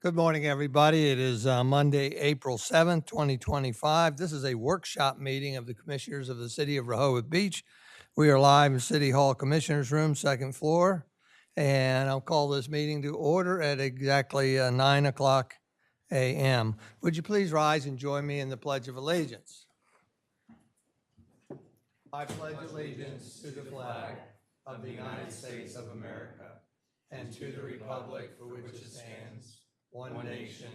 Good morning, everybody. It is Monday, April 7th, 2025. This is a workshop meeting of the Commissioners of the City of Rehoboth Beach. We are live in City Hall Commissioners Room, second floor, and I'll call this meeting to order at exactly 9 o'clock a.m. Would you please rise and join me in the Pledge of Allegiance? I pledge allegiance to the flag of the United States of America and to the republic for which it stands, one nation,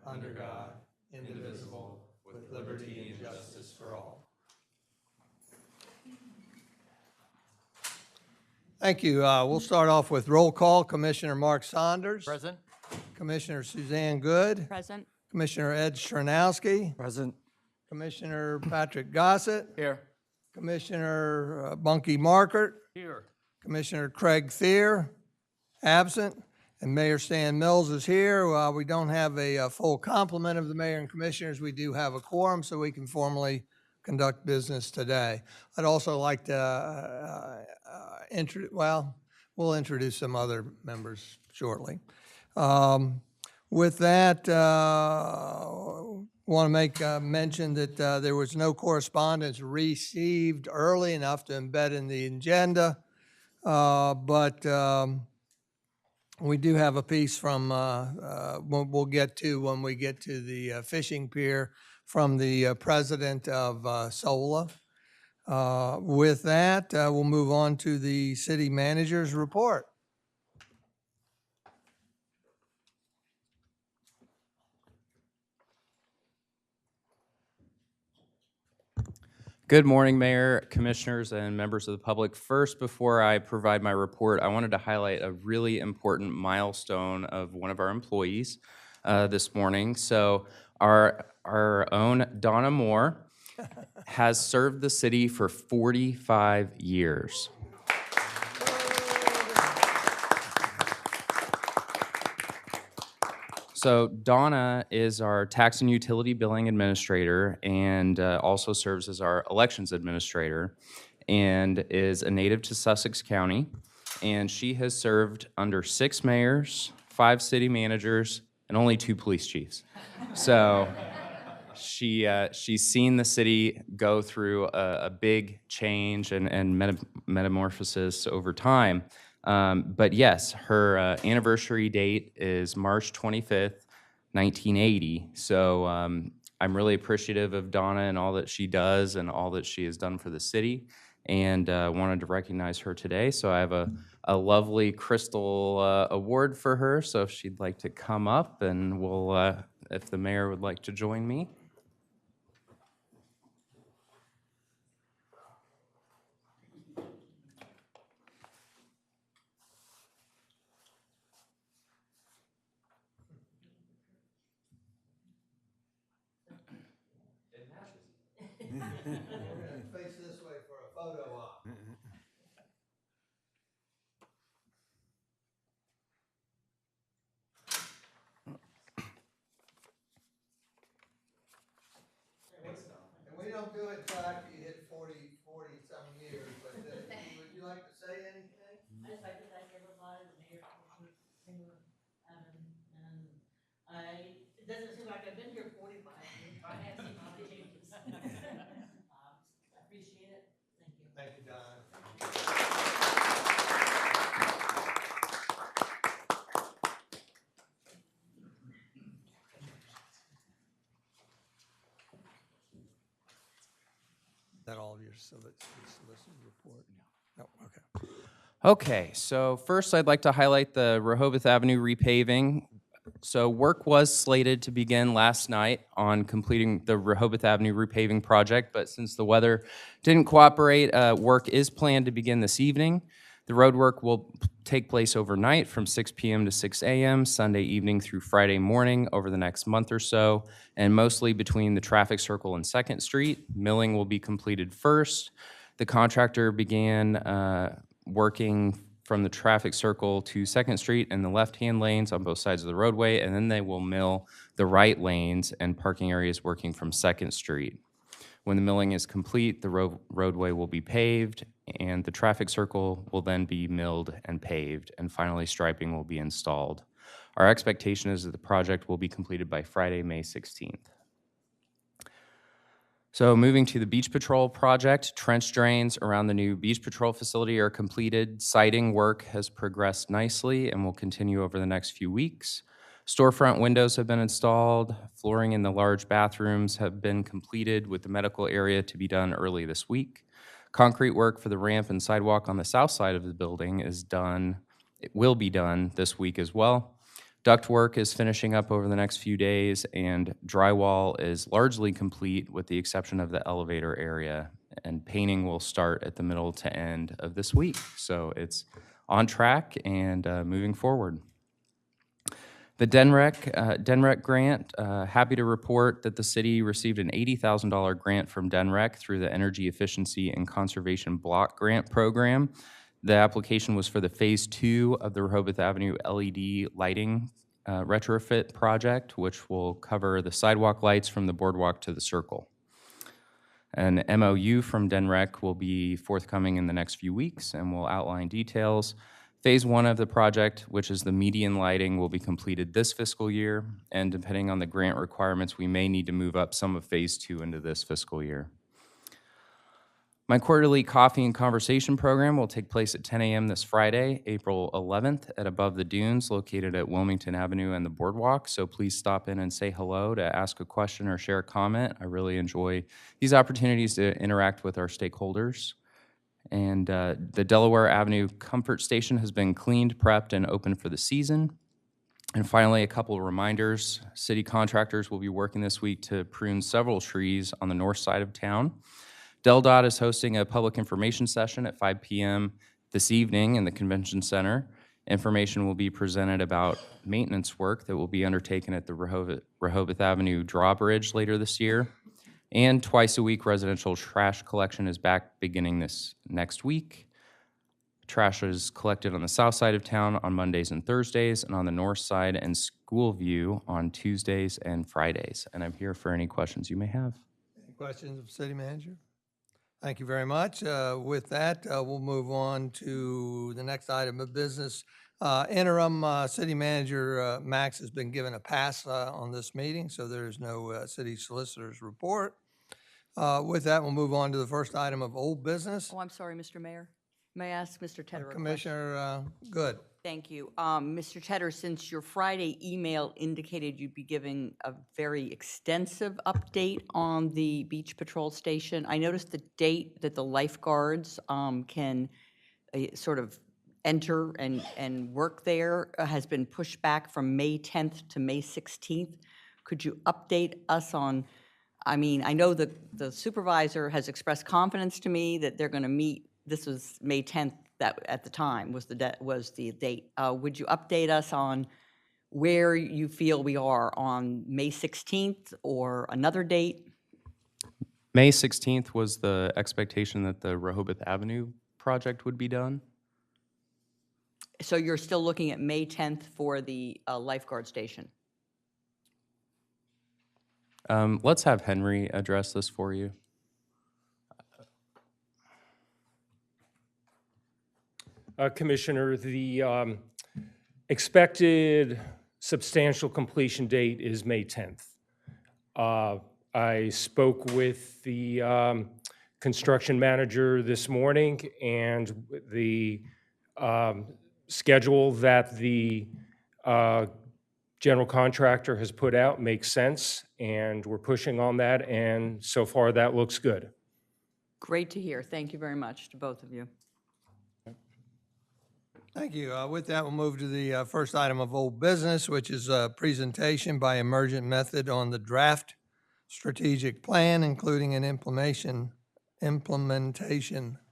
under God, indivisible, with liberty and justice for all. Thank you. We'll start off with roll call. Commissioner Mark Saunders. Present. Commissioner Suzanne Good. Present. Commissioner Ed Chernowski. Present. Commissioner Patrick Gossett. Here. Commissioner Bunky Markert. Here. Commissioner Craig Thier, absent. And Mayor Stan Mills is here. We don't have a full complement of the mayor and commissioners. We do have a quorum, so we can formally conduct business today. I'd also like to we'll introduce some other members shortly. With that, want to make mention that there was no correspondence received early enough to embed in the agenda, but we do have a piece from, we'll get to when we get to the fishing pier, from the president of SOLA. With that, we'll move on to the city manager's report. Good morning, Mayor, Commissioners, and members of the public. First, before I provide my report, I wanted to highlight a really important milestone of one of our employees this morning. So our own Donna Moore has served the city for 45 years. So Donna is our tax and utility billing administrator and also serves as our elections administrator and is a native to Sussex County. And she has served under 6 mayors, 5 city managers, and only 2 police chiefs. So she's seen the city go through a big change and metamorphosis over time. But yes, her anniversary date is March 25th, 1980. So I'm really appreciative of Donna and all that she does and all that she has done for the city, and wanted to recognize her today. So I have a lovely crystal award for her. So if she'd like to come up, and we'll, if the mayor would like to join me. Face this way for a photo op. And we don't do it until after you hit 40-some years, but would you like to say anything? I'd just like to thank everybody, the mayor, Commissioner, and it doesn't seem like I've been here 45 years, but I have seen a lot of changes. I appreciate it. Thank you. Thank you, Don. Is that all of your solicitor report? No, okay. Okay, so first I'd like to highlight the Rehoboth Avenue repaving. So work was slated to begin last night on completing the Rehoboth Avenue repaving project, but since the weather didn't cooperate, work is planned to begin this evening. The road work will take place overnight from 6 p.m. to 6 a.m., Sunday evening through Friday morning over the next month or so, and mostly between the traffic circle and 2nd Street. Milling will be completed first. The contractor began working from the traffic circle to 2nd Street and the left-hand lanes on both sides of the roadway, and then they will mill the right lanes and parking areas working from 2nd Street. When the milling is complete, the roadway will be paved and the traffic circle will then be milled and paved, and finally striping will be installed. Our expectation is that the project will be completed by Friday, May 16th. So moving to the Beach Patrol project, trench drains around the new Beach Patrol facility are completed. Siding work has progressed nicely and will continue over the next few weeks. Storefront windows have been installed. Flooring in the large bathrooms have been completed, with the medical area to be done early this week. Concrete work for the ramp and sidewalk on the south side of the building is done. It will be done this week as well. Duct work is finishing up over the next few days, and drywall is largely complete with the exception of the elevator area, and painting will start at the middle to end of this week. So it's on track and moving forward. The DENREC grant, happy to report that the city received an $80,000 grant from DENREC through the Energy Efficiency and Conservation Block Grant Program. The application was for the Phase 2 of the Rehoboth Avenue LED lighting retrofit project, which will cover the sidewalk lights from the boardwalk to the circle. An MOU from DENREC will be forthcoming in the next few weeks and will outline details. Phase 1 of the project, which is the median lighting, will be completed this fiscal year, and depending on the grant requirements, we may need to move up some of Phase 2 into this fiscal year. My quarterly coffee and conversation program will take place at 10 a.m. this Friday, April 11th, at Above the Dunes, located at Wilmington Avenue and the Boardwalk. So please stop in and say hello, to ask a question or share a comment. I really enjoy these opportunities to interact with our stakeholders. And the Delaware Avenue Comfort Station has been cleaned, prepped, and open for the season. And finally, a couple of reminders. City contractors will be working this week to prune several trees on the north side of town. DelDOT is hosting a public information session at 5 p.m. this evening in the Convention Center. Information will be presented about maintenance work that will be undertaken at the Rehoboth Avenue drawbridge later this year. And twice a week, residential trash collection is back beginning this next week. Trash is collected on the south side of town on Mondays and Thursdays, and on the north side and Schoolview on Tuesdays and Fridays. And I'm here for any questions you may have. Any questions of City Manager? Thank you very much. With that, we'll move on to the next item of business. Interim City Manager Max has been given a pass on this meeting, so there is no City Solicitor's report. With that, we'll move on to the first item of old business. Oh, I'm sorry, Mr. Mayor. May I ask Mr. Tedder a question? Commissioner Good. Thank you. Mr. Tedder, since your Friday email indicated you'd be giving a very extensive update on the Beach Patrol Station, I noticed the date that the lifeguards can sort of enter and work there has been pushed back from May 10th to May 16th. Could you update us on, I mean, I know that the supervisor has expressed confidence to me that they're going to meet. This was May 10th. That at the time was the date. Would you update us on where you feel we are on May 16th or another date? May 16th was the expectation that the Rehoboth Avenue project would be done. So you're still looking at May 10th for the lifeguard station? Let's have Henry address this for you. Commissioner, the expected substantial completion date is May 10th. I spoke with the construction manager this morning, and the schedule that the general contractor has put out makes sense, and we're pushing on that, and so far that looks good. Great to hear. Thank you very much to both of you. Thank you. With that, we'll move to the first item of old business, which is a presentation by Emergent Method on the draft strategic plan, including an implementation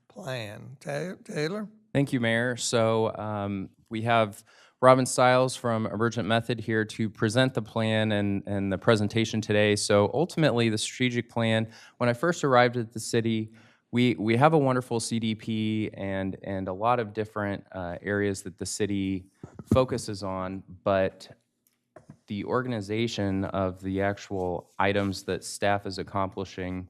plan. Taylor? Thank you, Mayor. So we have Robin Stiles from Emergent Method here to present the plan and the presentation today. So ultimately, the strategic plan, when I first arrived at the city, we have a wonderful CDP and a lot of different areas that the city focuses on, but the organization of the actual items that staff is accomplishing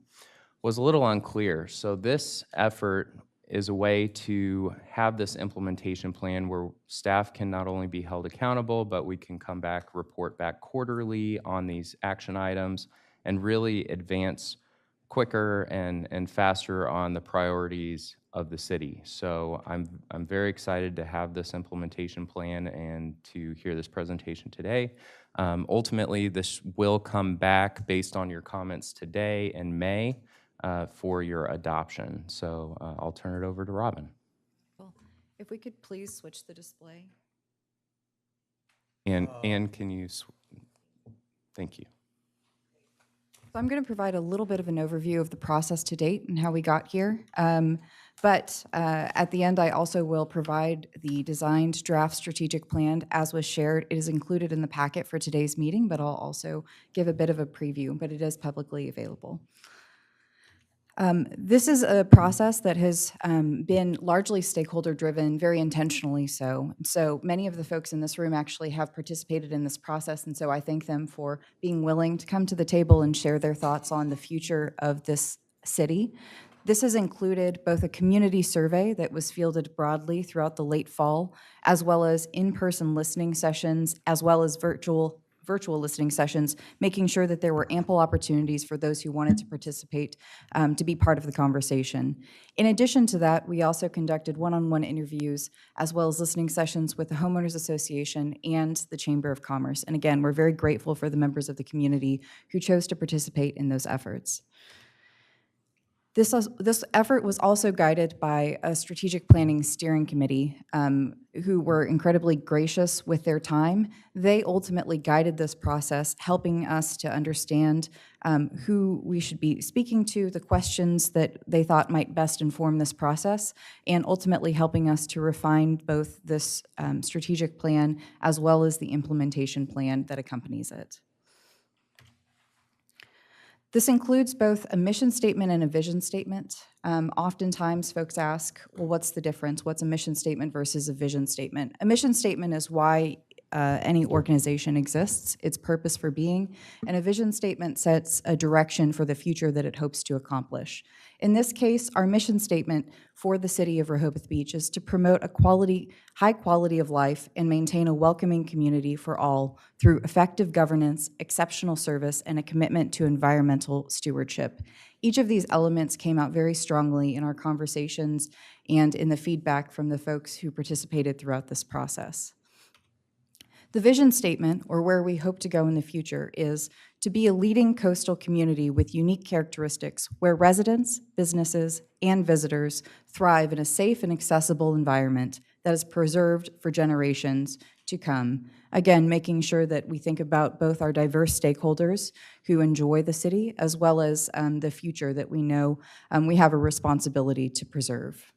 was a little unclear. So this effort is a way to have this implementation plan where staff can not only be held accountable, but we can come back, report back quarterly on these action items, and really advance quicker and faster on the priorities of the city. So I'm very excited to have this implementation plan and to hear this presentation today. Ultimately, this will come back based on your comments today in May for your adoption. So I'll turn it over to Robin. Cool. If we could please switch the display. And can you, thank you. So I'm going to provide a little bit of an overview of the process to date and how we got here. But at the end, I also will provide the designed draft strategic plan as was shared. It is included in the packet for today's meeting, but I'll also give a bit of a preview, but it is publicly available. This is a process that has been largely stakeholder-driven, very intentionally so. So many of the folks in this room actually have participated in this process, and so I thank them for being willing to come to the table and share their thoughts on the future of this city. This has included both a community survey that was fielded broadly throughout the late fall, as well as in-person listening sessions, as well as virtual listening sessions, making sure that there were ample opportunities for those who wanted to participate to be part of the conversation. In addition to that, we also conducted one-on-one interviews as well as listening sessions with the Homeowners Association and the Chamber of Commerce. And again, we're very grateful for the members of the community who chose to participate in those efforts. This effort was also guided by a strategic planning steering committee who were incredibly gracious with their time. They ultimately guided this process, helping us to understand who we should be speaking to, the questions that they thought might best inform this process, and ultimately helping us to refine both this strategic plan as well as the implementation plan that accompanies it. This includes both a mission statement and a vision statement. Oftentimes, folks ask, well, what's the difference? What's a mission statement versus a vision statement? A mission statement is why any organization exists, its purpose for being, and a vision statement sets a direction for the future that it hopes to accomplish. In this case, our mission statement for the city of Rehoboth Beach is to promote a high quality of life and maintain a welcoming community for all through effective governance, exceptional service, and a commitment to environmental stewardship. Each of these elements came out very strongly in our conversations and in the feedback from the folks who participated throughout this process. The vision statement, or where we hope to go in the future, is to be a leading coastal community with unique characteristics where residents, businesses, and visitors thrive in a safe and accessible environment that is preserved for generations to come. Again, making sure that we think about both our diverse stakeholders who enjoy the city, as well as the future that we know we have a responsibility to preserve.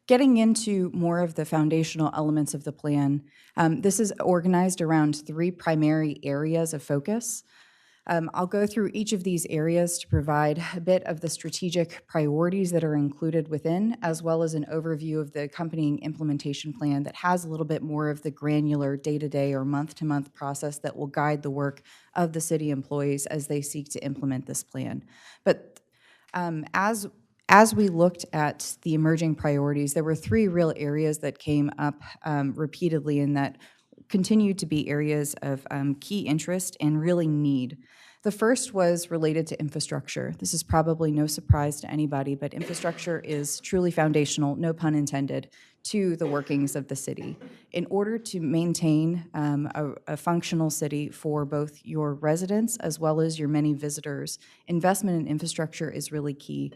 Getting into more of the foundational elements of the plan, this is organized around 3 primary areas of focus. I'll go through each of these areas to provide a bit of the strategic priorities that are included within, as well as an overview of the accompanying implementation plan that has a little bit more of the granular day-to-day or month-to-month process that will guide the work of the city employees as they seek to implement this plan. But as we looked at the emerging priorities, there were 3 real areas that came up repeatedly and that continue to be areas of key interest and really need. The first was related to infrastructure. This is probably no surprise to anybody, but infrastructure is truly foundational, no pun intended, to the workings of the city. In order to maintain a functional city for both your residents as well as your many visitors, investment in infrastructure is really key.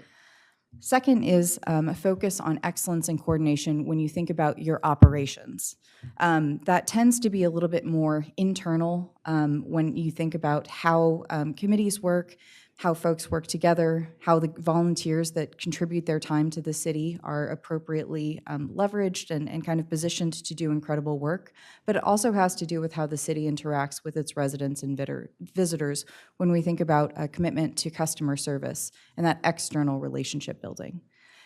Second is a focus on excellence and coordination when you think about your operations. That tends to be a little bit more internal when you think about how committees work, how folks work together, how the volunteers that contribute their time to the city are appropriately leveraged and kind of positioned to do incredible work. But it also has to do with how the city interacts with its residents and visitors when we think about a commitment to customer service and that external relationship building.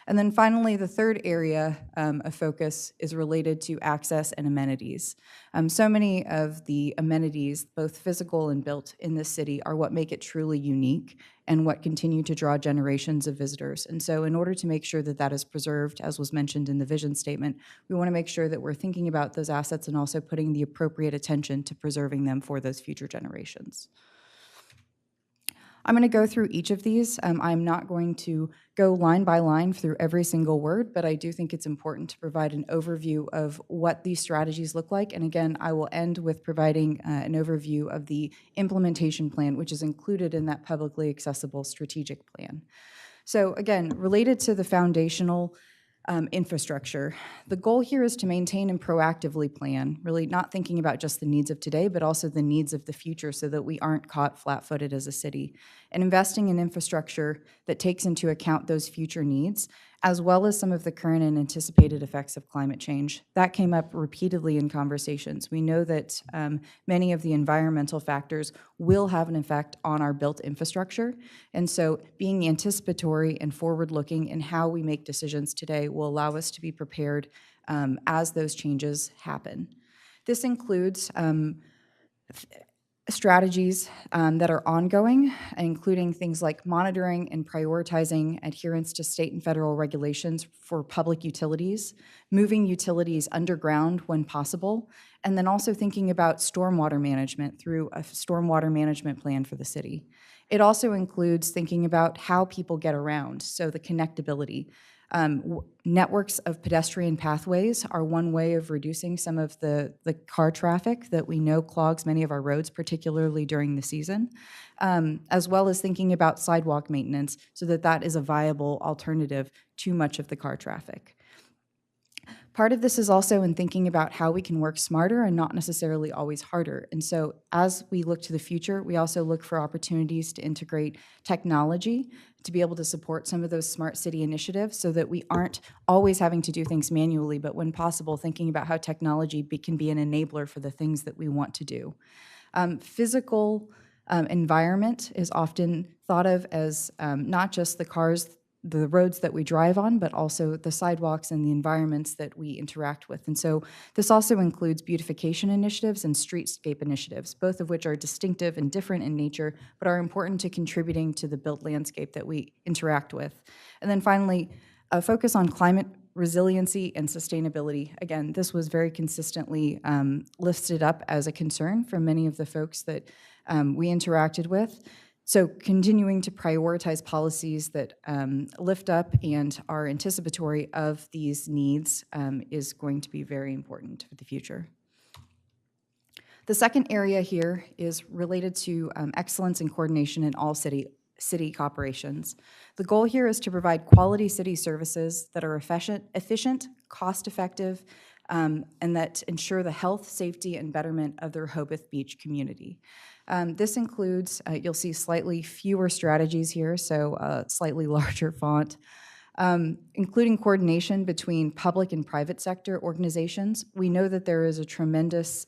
And then finally, the third area of focus is related to access and amenities. So many of the amenities, both physical and built in this city, are what make it truly unique and what continue to draw generations of visitors. And so in order to make sure that that is preserved, as was mentioned in the vision statement, we want to make sure that we're thinking about those assets and also putting the appropriate attention to preserving them for those future generations. I'm going to go through each of these. I'm not going to go line by line through every single word, but I do think it's important to provide an overview of what these strategies look like. And again, I will end with providing an overview of the implementation plan, which is included in that publicly accessible strategic plan. So again, related to the foundational infrastructure. The goal here is to maintain and proactively plan, really not thinking about just the needs of today, but also the needs of the future so that we aren't caught flat-footed as a city. And investing in infrastructure that takes into account those future needs, as well as some of the current and anticipated effects of climate change. That came up repeatedly in conversations. We know that many of the environmental factors will have an effect on our built infrastructure. And so being anticipatory and forward-looking in how we make decisions today will allow us to be prepared as those changes happen. This includes strategies that are ongoing, including things like monitoring and prioritizing adherence to state and federal regulations for public utilities, moving utilities underground when possible, and then also thinking about stormwater management through a stormwater management plan for the city. It also includes thinking about how people get around, so the connectability. Networks of pedestrian pathways are one way of reducing some of the car traffic that we know clogs many of our roads, particularly during the season, as well as thinking about sidewalk maintenance so that that is a viable alternative to much of the car traffic. Part of this is also in thinking about how we can work smarter and not necessarily always harder. And so as we look to the future, we also look for opportunities to integrate technology to be able to support some of those smart city initiatives so that we aren't always having to do things manually, but when possible, thinking about how technology can be an enabler for the things that we want to do. Physical environment is often thought of as not just the cars, the roads that we drive on, but also the sidewalks and the environments that we interact with. And so this also includes beautification initiatives and streetscape initiatives, both of which are distinctive and different in nature, but are important to contributing to the built landscape that we interact with. And then finally, a focus on climate resiliency and sustainability. Again, this was very consistently lifted up as a concern from many of the folks that we interacted with. So continuing to prioritize policies that lift up and are anticipatory of these needs is going to be very important for the future. The second area here is related to excellence and coordination in all city operations. The goal here is to provide quality city services that are efficient, cost-effective, and that ensure the health, safety, and betterment of the Rehoboth Beach community. This includes, you'll see slightly fewer strategies here, so slightly larger font, including coordination between public and private sector organizations. We know that there is a tremendous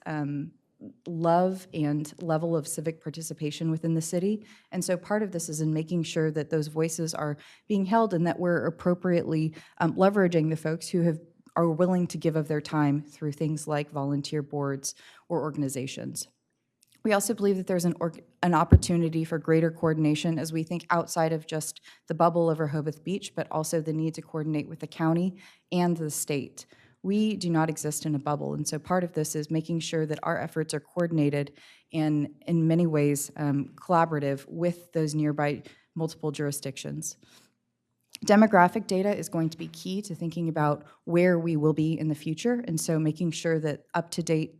love and level of civic participation within the city, and so part of this is in making sure that those voices are being held and that we're appropriately leveraging the folks who are willing to give of their time through things like volunteer boards or organizations. We also believe that there's an opportunity for greater coordination as we think outside of just the bubble of Rehoboth Beach, but also the need to coordinate with the county and the state. We do not exist in a bubble, and so part of this is making sure that our efforts are coordinated and in many ways collaborative with those nearby multiple jurisdictions. Demographic data is going to be key to thinking about where we will be in the future, and so making sure that up-to-date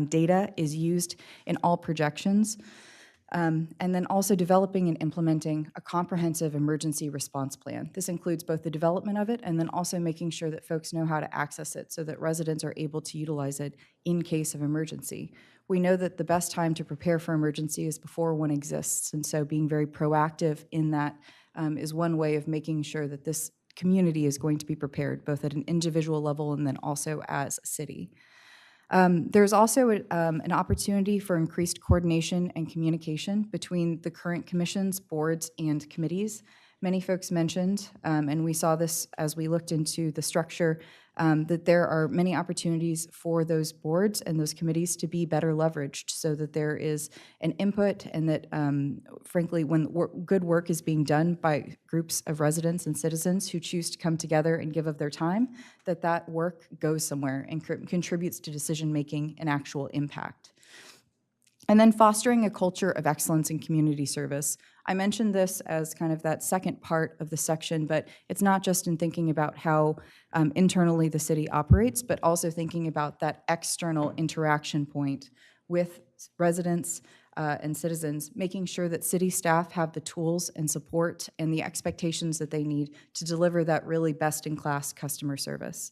data is used in all projections, and then also developing and implementing a comprehensive emergency response plan. This includes both the development of it and then also making sure that folks know how to access it so that residents are able to utilize it in case of emergency. We know that the best time to prepare for emergency is before one exists, and so being very proactive in that is one way of making sure that this community is going to be prepared, both at an individual level and then also as a city. There's also an opportunity for increased coordination and communication between the current commissions, boards, and committees. Many folks mentioned, and we saw this as we looked into the structure, that there are many opportunities for those boards and those committees to be better leveraged so that there is an input and that, frankly, when good work is being done by groups of residents and citizens who choose to come together and give of their time, that that work goes somewhere and contributes to decision-making and actual impact. And then fostering a culture of excellence in community service. I mentioned this as kind of that second part of the section, but it's not just in thinking about how internally the city operates, but also thinking about that external interaction point with residents and citizens, making sure that city staff have the tools and support and the expectations that they need to deliver that really best-in-class customer service.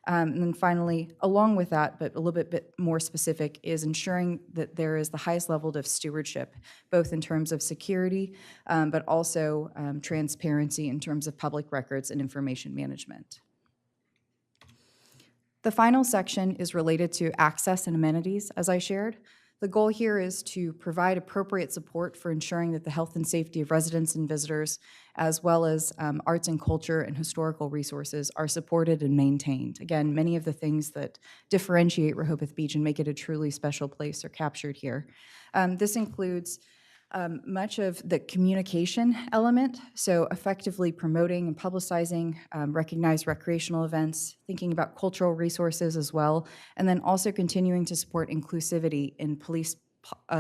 And then finally, along with that, but a little bit more specific, is ensuring that there is the highest level of stewardship, both in terms of security, but also transparency in terms of public records and information management. The final section is related to access and amenities, as I shared. The goal here is to provide appropriate support for ensuring that the health and safety of residents and visitors, as well as arts and culture and historical resources, are supported and maintained. Again, many of the things that differentiate Rehoboth Beach and make it a truly special place are captured here. This includes much of the communication element, so effectively promoting and publicizing recognized recreational events, thinking about cultural resources as well, and then also continuing to support inclusivity in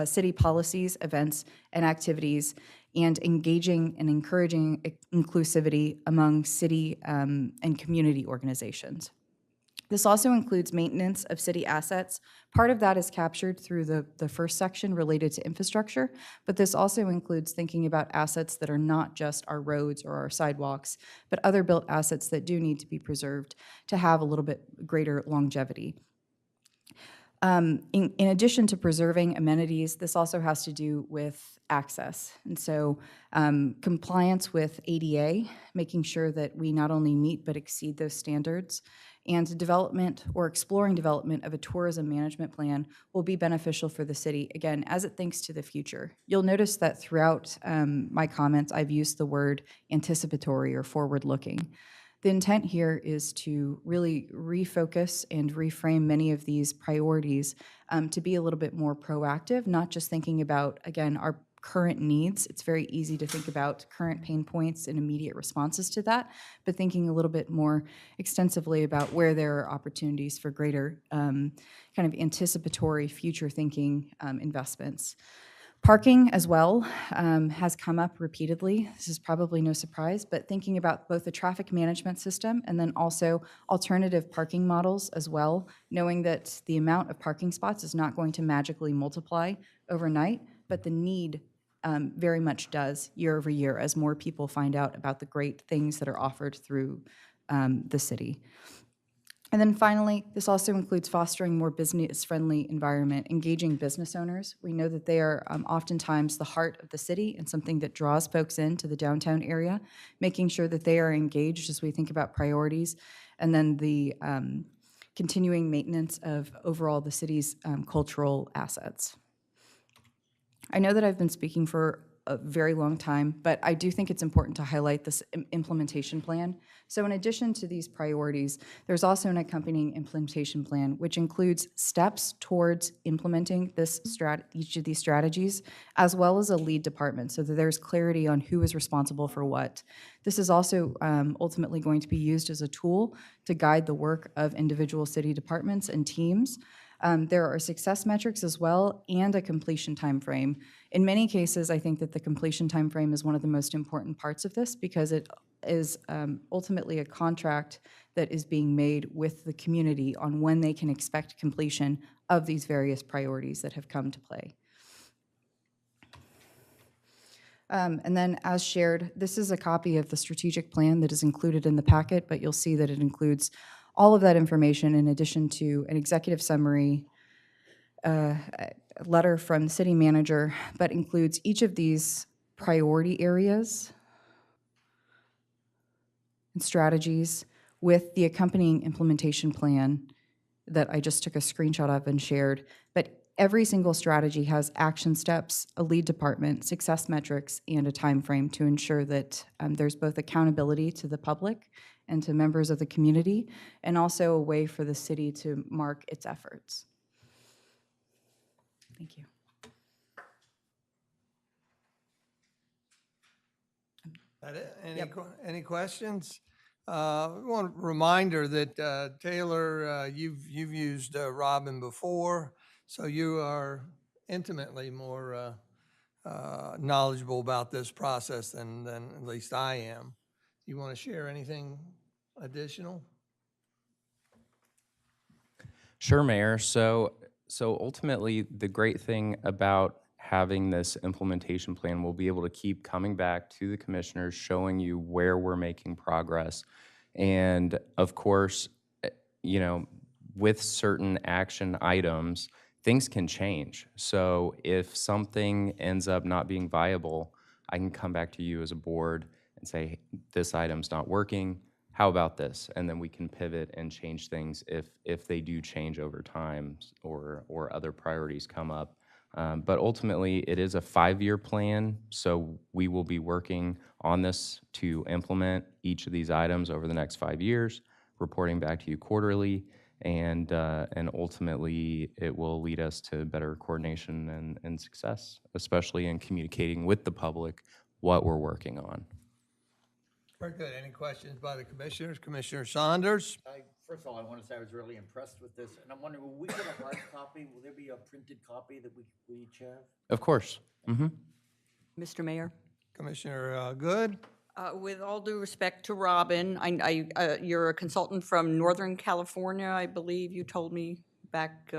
city policies, events, and activities, and engaging and encouraging inclusivity among city and community organizations. This also includes maintenance of city assets. Part of that is captured through the first section related to infrastructure, but this also includes thinking about assets that are not just our roads or our sidewalks, but other built assets that do need to be preserved to have a little bit greater longevity. In addition to preserving amenities, this also has to do with access. And so compliance with ADA, making sure that we not only meet but exceed those standards, and development or exploring development of a tourism management plan will be beneficial for the city, again, as it thinks to the future. You'll notice that throughout my comments, I've used the word anticipatory or forward-looking. The intent here is to really refocus and reframe many of these priorities to be a little bit more proactive, not just thinking about, again, our current needs. It's very easy to think about current pain points and immediate responses to that, but thinking a little bit more extensively about where there are opportunities for greater kind of anticipatory future thinking investments. Parking as well has come up repeatedly. This is probably no surprise, but thinking about both the traffic management system and then also alternative parking models as well, knowing that the amount of parking spots is not going to magically multiply overnight, but the need very much does year over year as more people find out about the great things that are offered through the city. And then finally, this also includes fostering more business-friendly environment, engaging business owners. We know that they are oftentimes the heart of the city and something that draws folks into the downtown area, making sure that they are engaged as we think about priorities, and then the continuing maintenance of overall the city's cultural assets. I know that I've been speaking for a very long time, but I do think it's important to highlight this implementation plan. So in addition to these priorities, there's also an accompanying implementation plan, which includes steps towards implementing each of these strategies, as well as a lead department, so that there's clarity on who is responsible for what. This is also ultimately going to be used as a tool to guide the work of individual city departments and teams. There are success metrics as well and a completion timeframe. In many cases, I think that the completion timeframe is one of the most important parts of this because it is ultimately a contract that is being made with the community on when they can expect completion of these various priorities that have come to play. And then as shared, this is a copy of the strategic plan that is included in the packet, but you'll see that it includes all of that information in addition to an executive summary, a letter from the city manager, but includes each of these priority areas and strategies with the accompanying implementation plan that I just took a screenshot of and shared. But every single strategy has action steps, a lead department, success metrics, and a time frame to ensure that there's both accountability to the public and to members of the community, and also a way for the city to mark its efforts. Thank you. That it? Any questions? One reminder that Taylor, you've used Robin before, so you are intimately more knowledgeable about this process than at least I am. You want to share anything additional? Sure, Mayor. So ultimately, the great thing about having this implementation plan, we'll be able to keep coming back to the commissioners, showing you where we're making progress. And of course, you know, with certain action items, things can change. So if something ends up not being viable, I can come back to you as a board and say, this item's not working. How about this? And then we can pivot and change things if they do change over time or other priorities come up. But ultimately, it is a 5-year plan, so we will be working on this to implement each of these items over the next 5 years, reporting back to you quarterly, and ultimately, it will lead us to better coordination and success, especially in communicating with the public what we're working on. Very good. Any questions by the commissioners? Commissioner Saunders? First of all, I want to say I was really impressed with this, and I'm wondering, will we get a hard copy? Will there be a printed copy that we each have? Of course. Mm-hmm. Mr. Mayor? Commissioner Good? With all due respect to Robin, you're a consultant from Northern California, I believe you told me back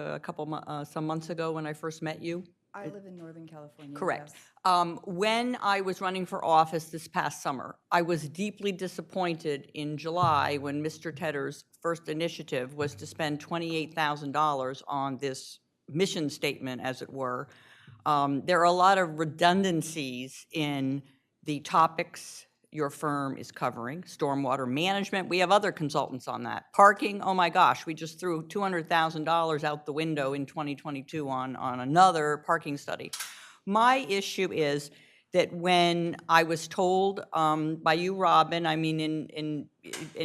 some months ago when I first met you. I live in Northern California. Correct. yes. When I was running for office this past summer, I was deeply disappointed in July when Mr. Tedder's first initiative was to spend $28,000 on this mission statement, as it were. There are a lot of redundancies in the topics your firm is covering. Stormwater management, we have other consultants on that. Parking, oh my gosh, we just threw $200,000 out the window in 2022 on another parking study. My issue is that when I was told by you, Robin, I mean in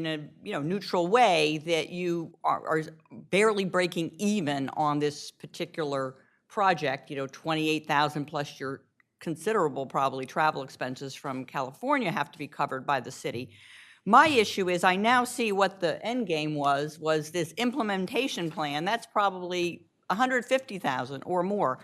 a neutral way, that you are barely breaking even on this particular project, 28,000 plus your considerable probably travel expenses from California have to be covered by the city. My issue is I now see what the end game was this implementation plan. That's probably 150,000 or more.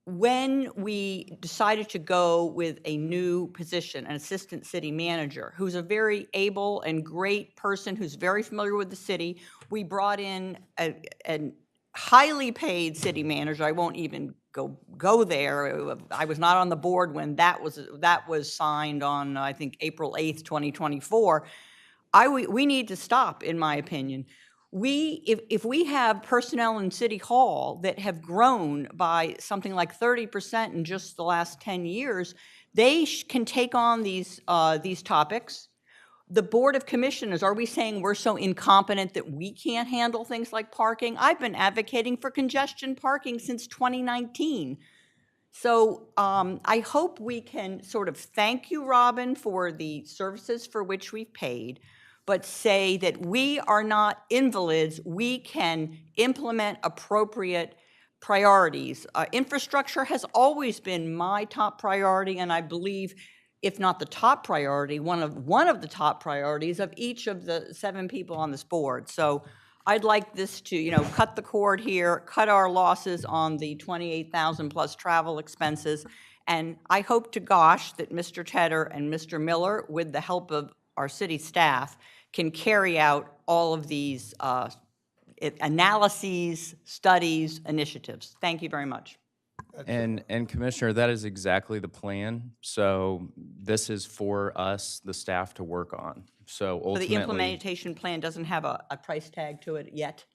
When we decided to go with a new position, an assistant city manager, who's a very able and great person who's very familiar with the city, we brought in a highly paid city manager. I won't even go there. I was not on the board when that was signed on, I think, April 8th, 2024. We need to stop, in my opinion. If we have personnel in City Hall that have grown by something like 30% in just the last 10 years, they can take on these topics. The Board of Commissioners, are we saying we're so incompetent that we can't handle things like parking? I've been advocating for congestion parking since 2019. So I hope we can sort of thank you, Robin, for the services for which we've paid, but say that we are not invalids. We can implement appropriate priorities. Infrastructure has always been my top priority, and I believe, if not the top priority, one of the top priorities of each of the 7 people on this board. So I'd like this to, cut the cord here, cut our losses on the 28,000 plus travel expenses. And I hope to gosh that Mr. Tedder and Mr. Miller, with the help of our city staff, can carry out all of these analyses, studies, initiatives. Thank you very much. And Commissioner, that is exactly the plan. So this is for us, the staff, to work on. So So ultimately, the implementation plan doesn't have a price tag to it yet?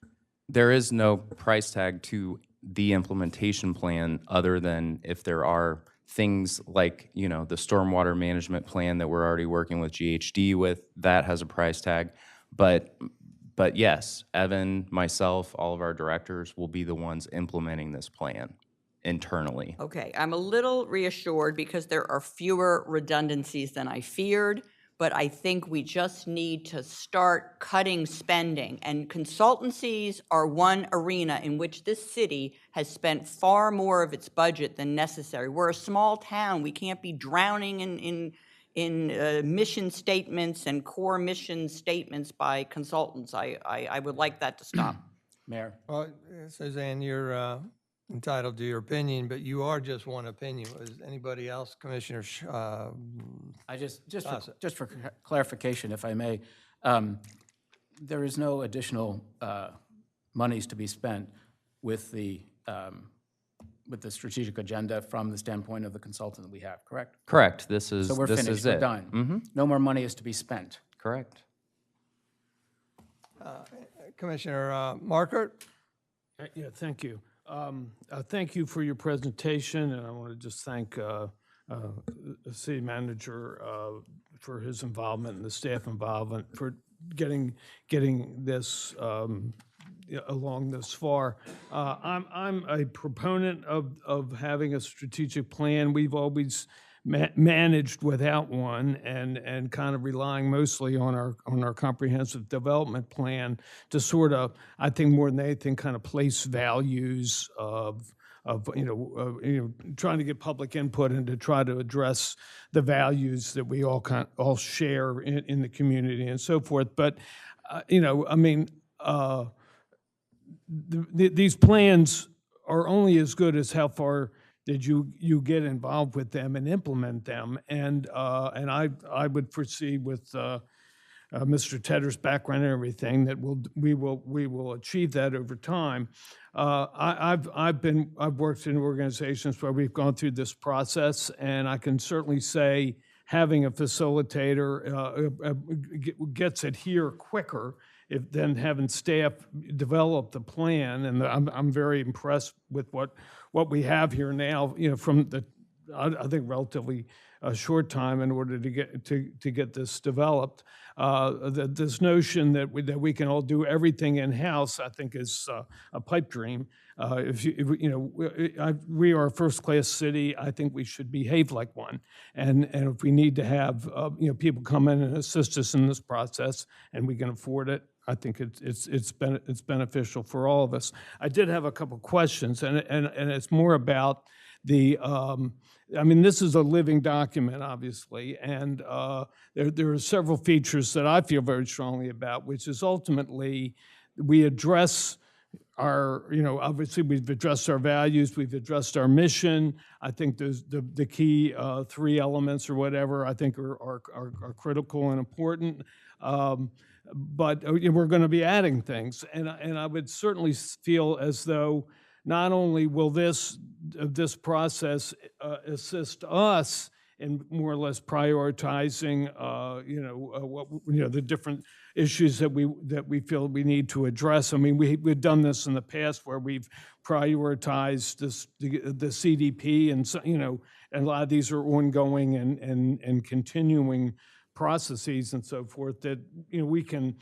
there is no price tag to the implementation plan other than if there are things like, the stormwater management plan that we're already working with GHD with, that has a price tag. But But yes, Evan, myself, all of our directors will be the ones implementing this plan internally. Okay, I'm a little reassured because there are fewer redundancies than I feared, but I think we just need to start cutting spending. And consultancies are one arena in which this city has spent far more of its budget than necessary. We're a small town. We can't be drowning in mission statements and core mission statements by consultants. I would like that to stop. Mayor, Well, Suzanne, you're entitled to your opinion, but you are just one opinion. Is anybody else, Commissioner? I just Gossip. for clarification, if I may, there is no additional monies to be spent with the strategic agenda from the standpoint of the consultant that we have, correct? Correct. This is So we're this finished, is we're it. done. No more money is to be spent. Correct. Commissioner Markert? Yeah, thank you. Thank you for your presentation, and I want to just thank the city manager for his involvement and the staff involvement for getting this along this far. I'm a proponent of having a strategic plan. We've always managed without one, and kind of relying mostly on our comprehensive development plan to sort of, I think more than anything, kind of place values of trying to get public input and to try to address the values that we all share in the community and so forth. But these plans are only as good as how far did you get involved with them and implement them. And I would foresee with Mr. Tedder's background and everything that we will achieve that over time. I've worked in organizations where we've gone through this process, and I can certainly say having a facilitator gets it here quicker than having staff develop the plan. And I'm very impressed with what we have here now, from the, I think, relatively short time in order to get this developed. This notion that we can all do everything in-house, I think, is a pipe dream. We are a first-class city. I think we should behave like one. And if we need to have people come in and assist us in this process, and we can afford it, I think it's beneficial for all of us. I did have a couple questions, and it's more about the. This is a living document, obviously, and there are several features that I feel very strongly about, which is ultimately we address our, obviously we've addressed our values, we've addressed our mission. I think the key three elements or whatever I think are critical and important. But we're going to be adding things, and I would certainly feel as though not only will this process assist us in more or less prioritizing, the different issues that we feel we need to address. I mean, we've done this in the past where we've prioritized the CDP, and and a lot of these are ongoing and continuing processes and so forth that we can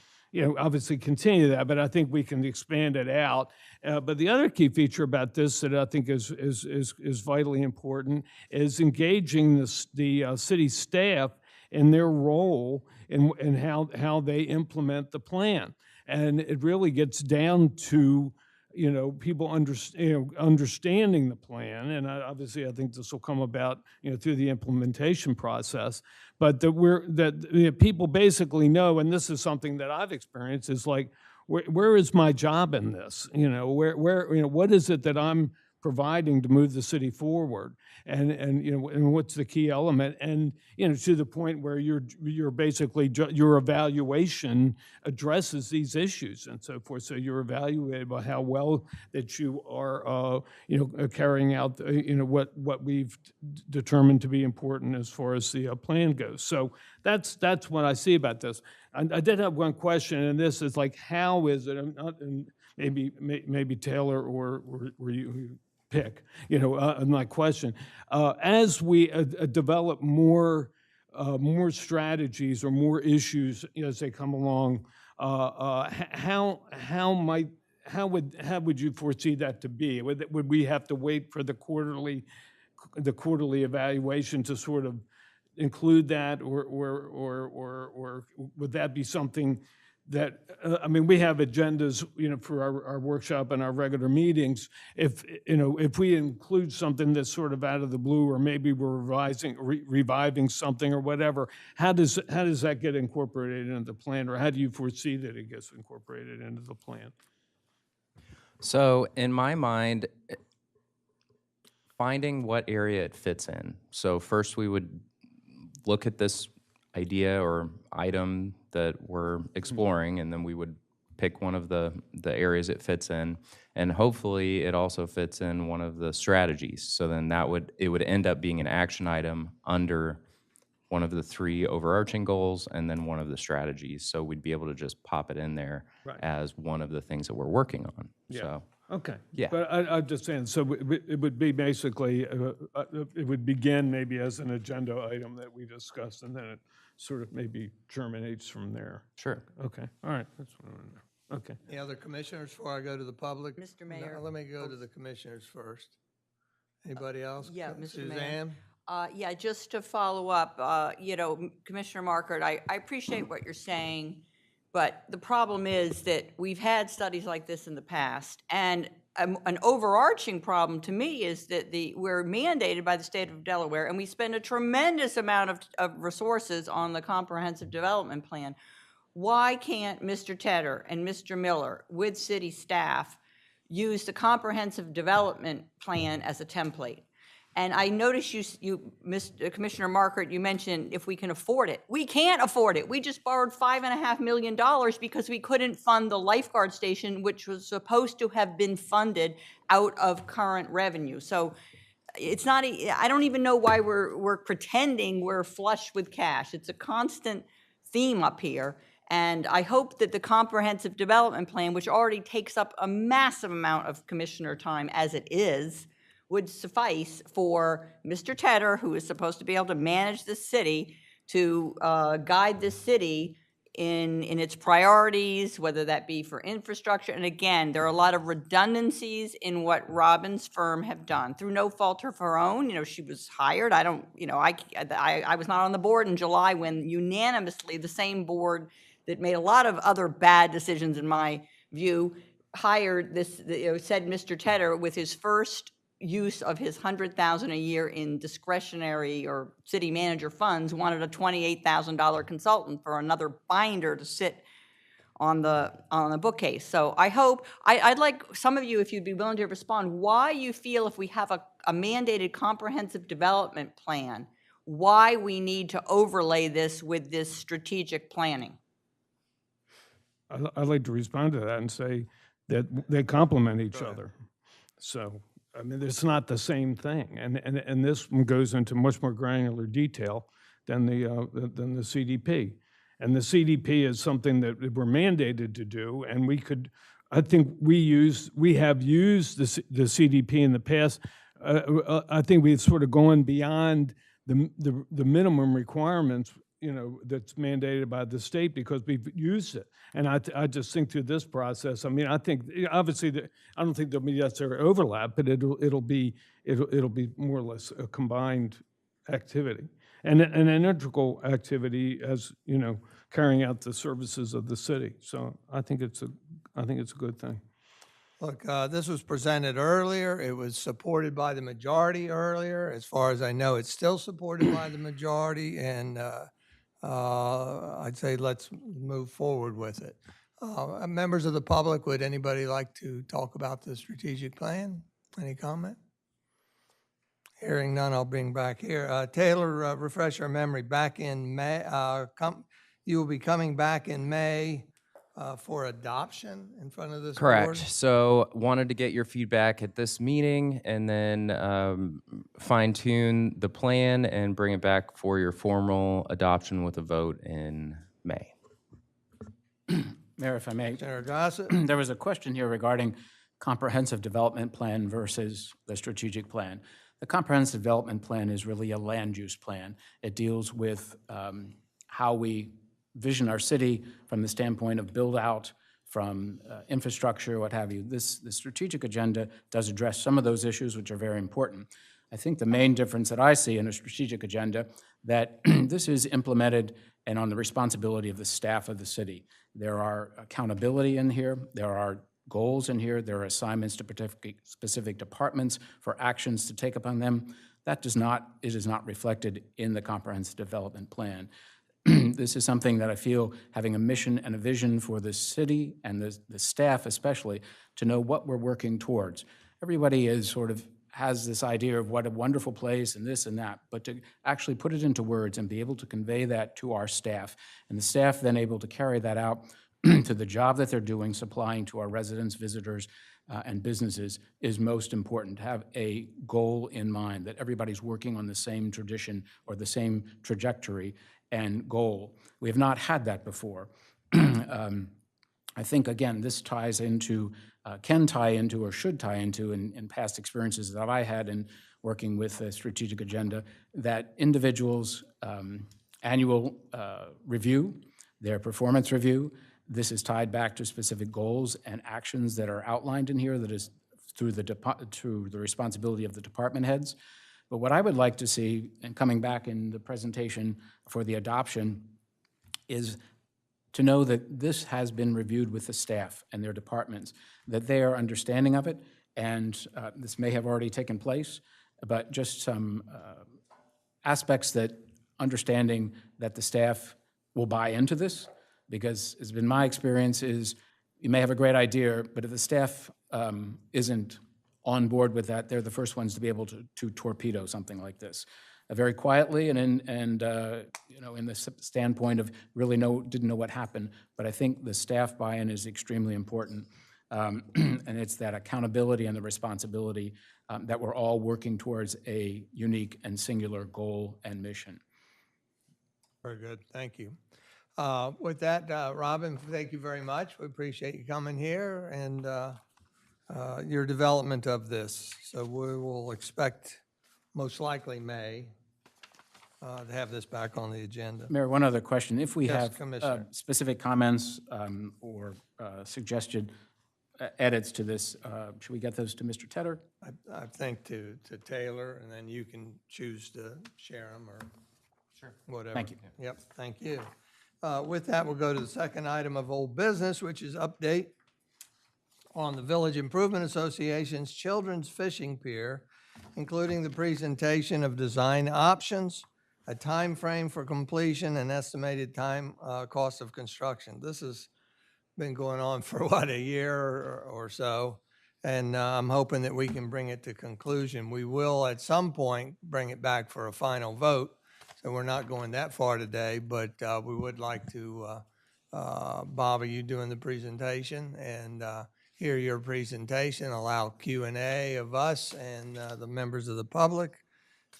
obviously continue that, but I think we can expand it out. But the other key feature about this that I think is vitally important is engaging the city staff in their role in how they implement the plan. And it really gets down to people understanding the plan, and obviously I think this will come about through the implementation process. But that people basically know, and this is something that I've experienced, is like, where is my job in this? Where what is it that I'm providing to move the city forward, and what's the key element, and to the point where you're basically your evaluation addresses these issues and so forth. So you're evaluated by how well that you are carrying out what we've determined to be important as far as the plan goes. So that's what I see about this. I did have one question, and this is like, how is it? And maybe Taylor or you pick, my question. As we develop more strategies or more issues as they come along How would you foresee that to be? Would we have to wait for the quarterly evaluation to sort of include that, or would that be something that, I mean, we have agendas, for our workshop and our regular meetings. If we include something that's sort of out of the blue, or maybe we're reviving something or whatever, how does that get incorporated into the plan, or how do you foresee that it gets incorporated into the plan? So in my mind, finding what area it fits in. So first we would look at this idea or item that we're exploring, and then we would pick one of the areas it fits in, and hopefully it also fits in one of the strategies. So then it would end up being an action item under one of the 3 overarching goals and then one of the strategies. So we'd be able to just pop it in there as one of the things that we're working on. Yeah. So Okay. Yeah. But I'm just saying, so it would be basically, it would begin maybe as an agenda item that we discussed, and then it sort of maybe germinates from there. sure. Okay, all right, that's what I want to know. Okay. Any other commissioners before I go to the public? Mr. No, Mayor. let me go to the commissioners first. Anybody else? yeah, Mr. Mayor. Suzanne? Yeah, just to follow up, Commissioner Markert, I appreciate what you're saying, but the problem is that we've had studies like this in the past, and an overarching problem to me is that we're mandated by the state of Delaware, and we spend a tremendous amount of resources on the comprehensive development plan. Why can't Mr. Tedder and Mr. Miller, with city staff, use the comprehensive development plan as a template? And I noticed Commissioner Markert, you mentioned if we can afford it. We can't afford it. We just borrowed $5.5 million because we couldn't fund the lifeguard station, which was supposed to have been funded out of current revenue. So it's not, I don't even know why we're pretending we're flush with cash. It's a constant theme up here. And I hope that the comprehensive development plan, which already takes up a massive amount of commissioner time as it is, would suffice for Mr. Tedder, who is supposed to be able to manage the city, to guide the city in its priorities, whether that be for infrastructure. And again, there are a lot of redundancies in what Robin's firm have done through no fault of her own. She was hired. I was not on the board in July when unanimously the same board that made a lot of other bad decisions, in my view, hired this, said Mr. Tedder, with his first use of his $100,000 a year in discretionary or city manager funds, wanted a $28,000 consultant for another binder to sit on the bookcase. So I hope, I'd like some of you, if you'd be willing to respond, why you feel if we have a mandated comprehensive development plan, why we need to overlay this with this strategic planning. I'd like to respond to that and say that they complement each other. So, I mean, it's not the same thing, and this one goes into much more granular detail than the CDP. And the CDP is something that we're mandated to do, and we could, I think we have used the CDP in the past. I think we've sort of gone beyond the minimum requirements, that's mandated by the state, because we've used it. And I just think through this process, I mean, I think obviously I don't think there'll be necessarily overlap, but it'll be more or less a combined activity and an integral activity as carrying out the services of the city. So I think it's a good thing. Look, this was presented earlier. It was supported by the majority earlier. As far as I know, it's still supported by the majority, and I'd say let's move forward with it. Members of the public, would anybody like to talk about the strategic plan? Any comment? Hearing none, I'll bring back here. Taylor, refresh our memory. Back in May, you will be coming back in May for adoption in front of this board? Correct. So wanted to get your feedback at this meeting, and then fine tune the plan and bring it back for your formal adoption with a vote in May. Mayor, if I may, Senator Gossett? there was a question here regarding comprehensive development plan versus the strategic plan. The comprehensive development plan is really a land use plan. It deals with how we vision our city from the standpoint of build out, from infrastructure, what have you. The strategic agenda does address some of those issues, which are very important. I think the main difference that I see in a strategic agenda, that this is implemented and on the responsibility of the staff of the city. There are accountability in here, there are goals in here, there are assignments to specific departments for actions to take upon them. That is not reflected in the comprehensive development plan. This is something that I feel, having a mission and a vision for the city and the staff especially, to know what we're working towards. Everybody is sort of has this idea of what a wonderful place and this and that, but to actually put it into words and be able to convey that to our staff, and the staff then able to carry that out to the job that they're doing, supplying to our residents, visitors, and businesses, is most important. To have a goal in mind, that everybody's working on the same tradition or the same trajectory and goal. We have not had that before. I think, again, this ties into, can tie into or should tie into in past experiences that I had in working with a strategic agenda, that individuals' annual review, their performance review, this is tied back to specific goals and actions that are outlined in here, that is through the responsibility of the department heads. But what I would like to see, and coming back in the presentation for the adoption, is to know that this has been reviewed with the staff and their departments, that they are understanding of it, and this may have already taken place, but just some aspects that understanding that the staff will buy into this, because it's been my experience is you may have a great idea, but if the staff isn't on board with that, they're the first ones to be able to torpedo something like this. Very quietly and you know, in the standpoint of really didn't know what happened, but I think the staff buy-in is extremely important, and it's that accountability and the responsibility that we're all working towards a unique and singular goal and mission. Very good, thank you. With that, Robin, thank you very much. We appreciate you coming here and your development of this. So we will expect, most likely May, to have this back on the agenda. Mayor, one other question. If we Yes, have Commissioner. specific comments or suggested edits to this, should we get those to Mr. Tedder? I think to Taylor, and then you can choose to share them or whatever. Thank you. Yep, thank you. With that, we'll go to the second item of old business, which is update on the Village Improvement Association's Children's Fishing Pier, including the presentation of design options, a time frame for completion, and estimated time cost of construction. This has been going on for what, a year or so, and I'm hoping that we can bring it to conclusion. We will at some point bring it back for a final vote, so we're not going that far today, but we would like to, Bob, are you doing the presentation? And hear your presentation, allow Q&A of us and the members of the public,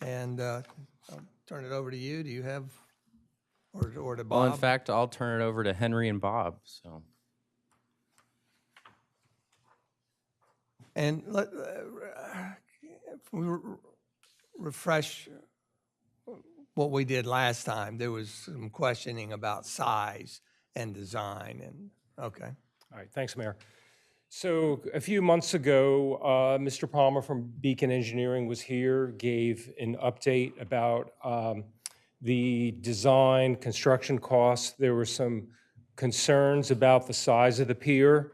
and I'll turn it over to you. Do you have, or to Bob? Well, in fact, I'll turn it over to Henry and Bob, so. And let, if we refresh what we did last time, there was some questioning about size and design, and, okay. All right, thanks, Mayor. So a few months ago, Mr. Palmer from Beacon Engineering was here, gave an update about the design, construction costs. There were some concerns about the size of the pier,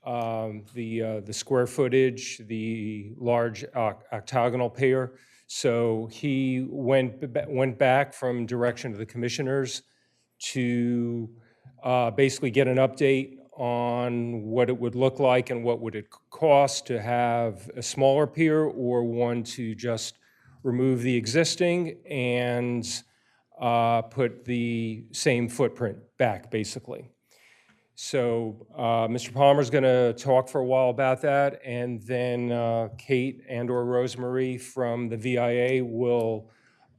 the square footage, the large octagonal pier. So he went back from direction of the commissioners to basically get an update on what it would look like and what would it cost to have a smaller pier or one to just remove the existing and put the same footprint back, basically. So Mr. Palmer's going to talk for a while about that, and then Kate and/or Rosemarie from the VIA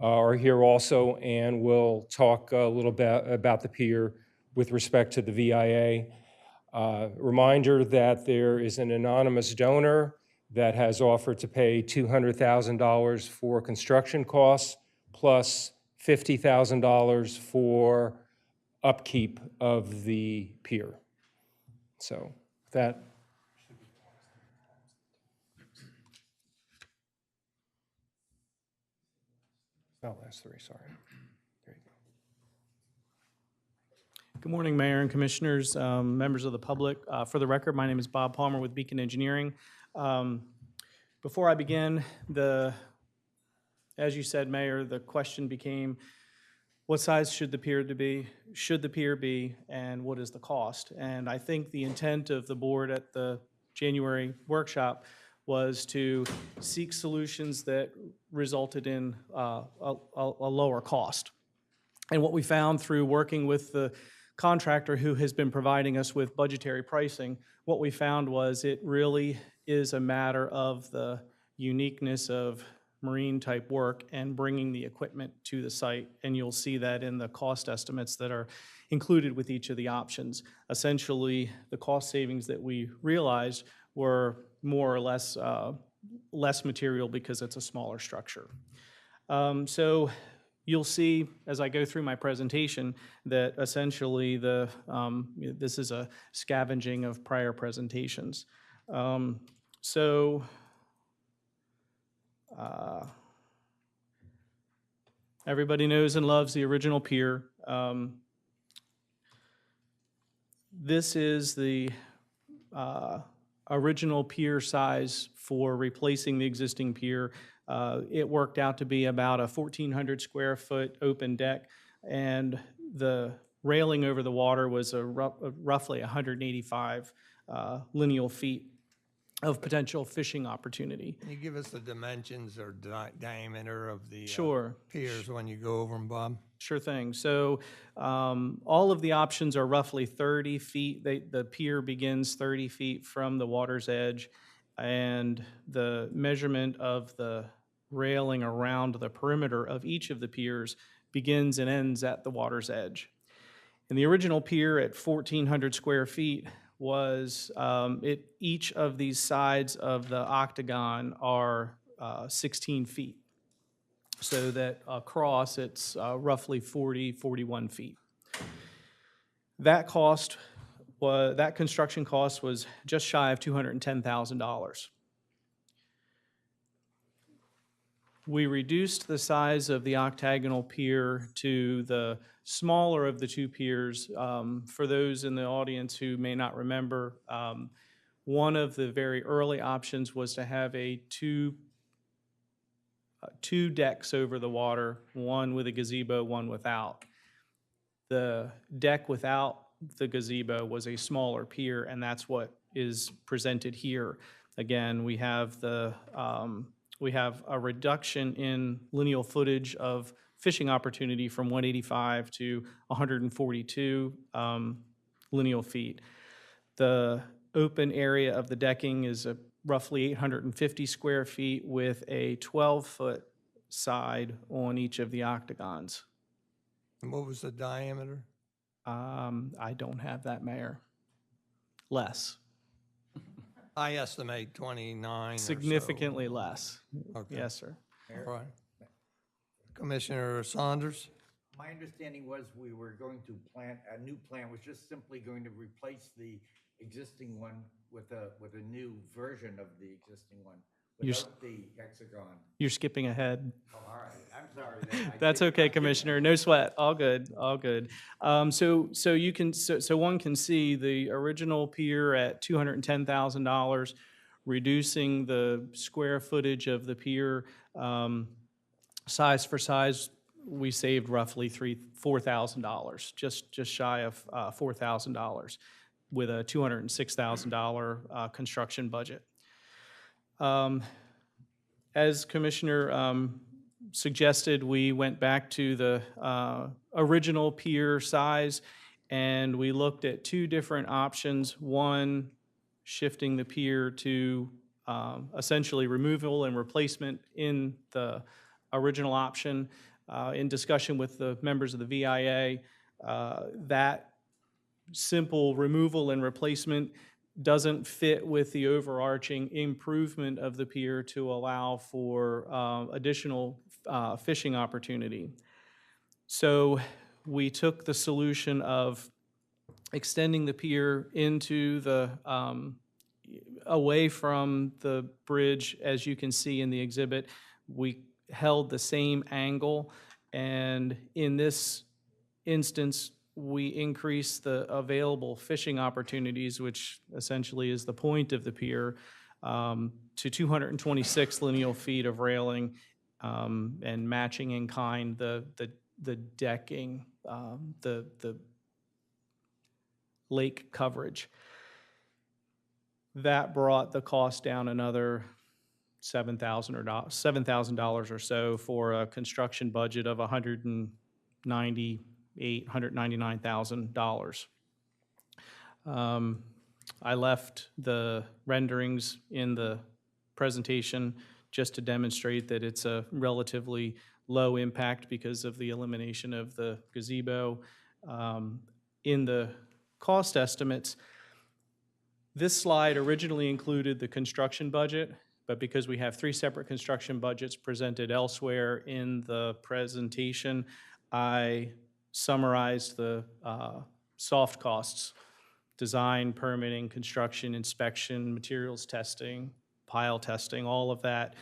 are here also, and will talk a little bit about the pier with respect to the VIA. Reminder that there is an anonymous donor that has offered to pay $200,000 for construction costs plus $50,000 for upkeep of the pier. So that. Oh, last three, sorry. There you go. Good morning, Mayor and Commissioners, members of the public. For the record, my name is Bob Palmer with Beacon Engineering. Before I begin, as you said, Mayor, the question became, what size should the pier be, and what is the cost? And I think the intent of the board at the January workshop was to seek solutions that resulted in a lower cost. And what we found through working with the contractor who has been providing us with budgetary pricing, what we found was it really is a matter of the uniqueness of marine type work and bringing the equipment to the site. And you'll see that in the cost estimates that are included with each of the options. Essentially, the cost savings that we realized were more or less less material because it's a smaller structure. So you'll see as I go through my presentation that essentially this is a scavenging of prior presentations. Everybody knows and loves the original pier. This is the original pier size for replacing the existing pier. It worked out to be about a 1,400 square foot open deck, and the railing over the water was roughly 185 lineal feet of potential fishing opportunity. Can you give us the dimensions or diameter of the Sure. piers when you go over them, Bob? Sure thing. So all of the options are roughly 30 feet. The pier begins 30 feet from the water's edge, and the measurement of the railing around the perimeter of each of the piers begins and ends at the water's edge. And the original pier at 1,400 square feet was, each of these sides of the octagon are 16 feet. So that across it's roughly 41 feet. That construction cost was just shy of $210,000. We reduced the size of the octagonal pier to the smaller of the two piers. For those in the audience who may not remember, one of the very early options was to have two decks over the water, one with a gazebo, one without. The deck without the gazebo was a smaller pier, and that's what is presented here. Again, we have a reduction in lineal footage of fishing opportunity from 185 to 142 lineal feet. The open area of the decking is roughly 850 square feet with a 12-foot side on each of the octagons. And what was the diameter? I don't have that, Mayor. Less. I estimate 29 or so. Significantly less. Okay. Yes, sir. All right. Commissioner Saunders? My understanding was we were going to a new plan was just simply going to replace the existing one with a new version of the existing one without the hexagon. You're skipping ahead. Oh, all right. I'm sorry. Then. That's okay, Commissioner. No sweat. All good. All good. So one can see the original pier at $210,000, reducing the square footage of the pier. Size for size, we saved roughly $4,000, just shy of $4,000, with a $206,000 construction budget. As Commissioner suggested, we went back to the original pier size, and we looked at two different options. One, shifting the pier to essentially removal and replacement in the original option. In discussion with the members of the VIA, that simple removal and replacement doesn't fit with the overarching improvement of the pier to allow for additional fishing opportunity. So we took the solution of extending the pier into the, away from the bridge, as you can see in the exhibit. We held the same angle, and in this instance, we increased the available fishing opportunities, which essentially is the point of the pier, to 226 lineal feet of railing, and matching in kind the decking, the lake coverage. That brought the cost down another $7,000 or so for a construction budget of $199,000. I left the renderings in the presentation just to demonstrate that it's a relatively low impact because of the elimination of the gazebo. In the cost estimates, this slide originally included the construction budget, but because we have 3 separate construction budgets presented elsewhere in the presentation, I summarized the soft costs: design, permitting, construction, inspection, materials testing, pile testing, all of that.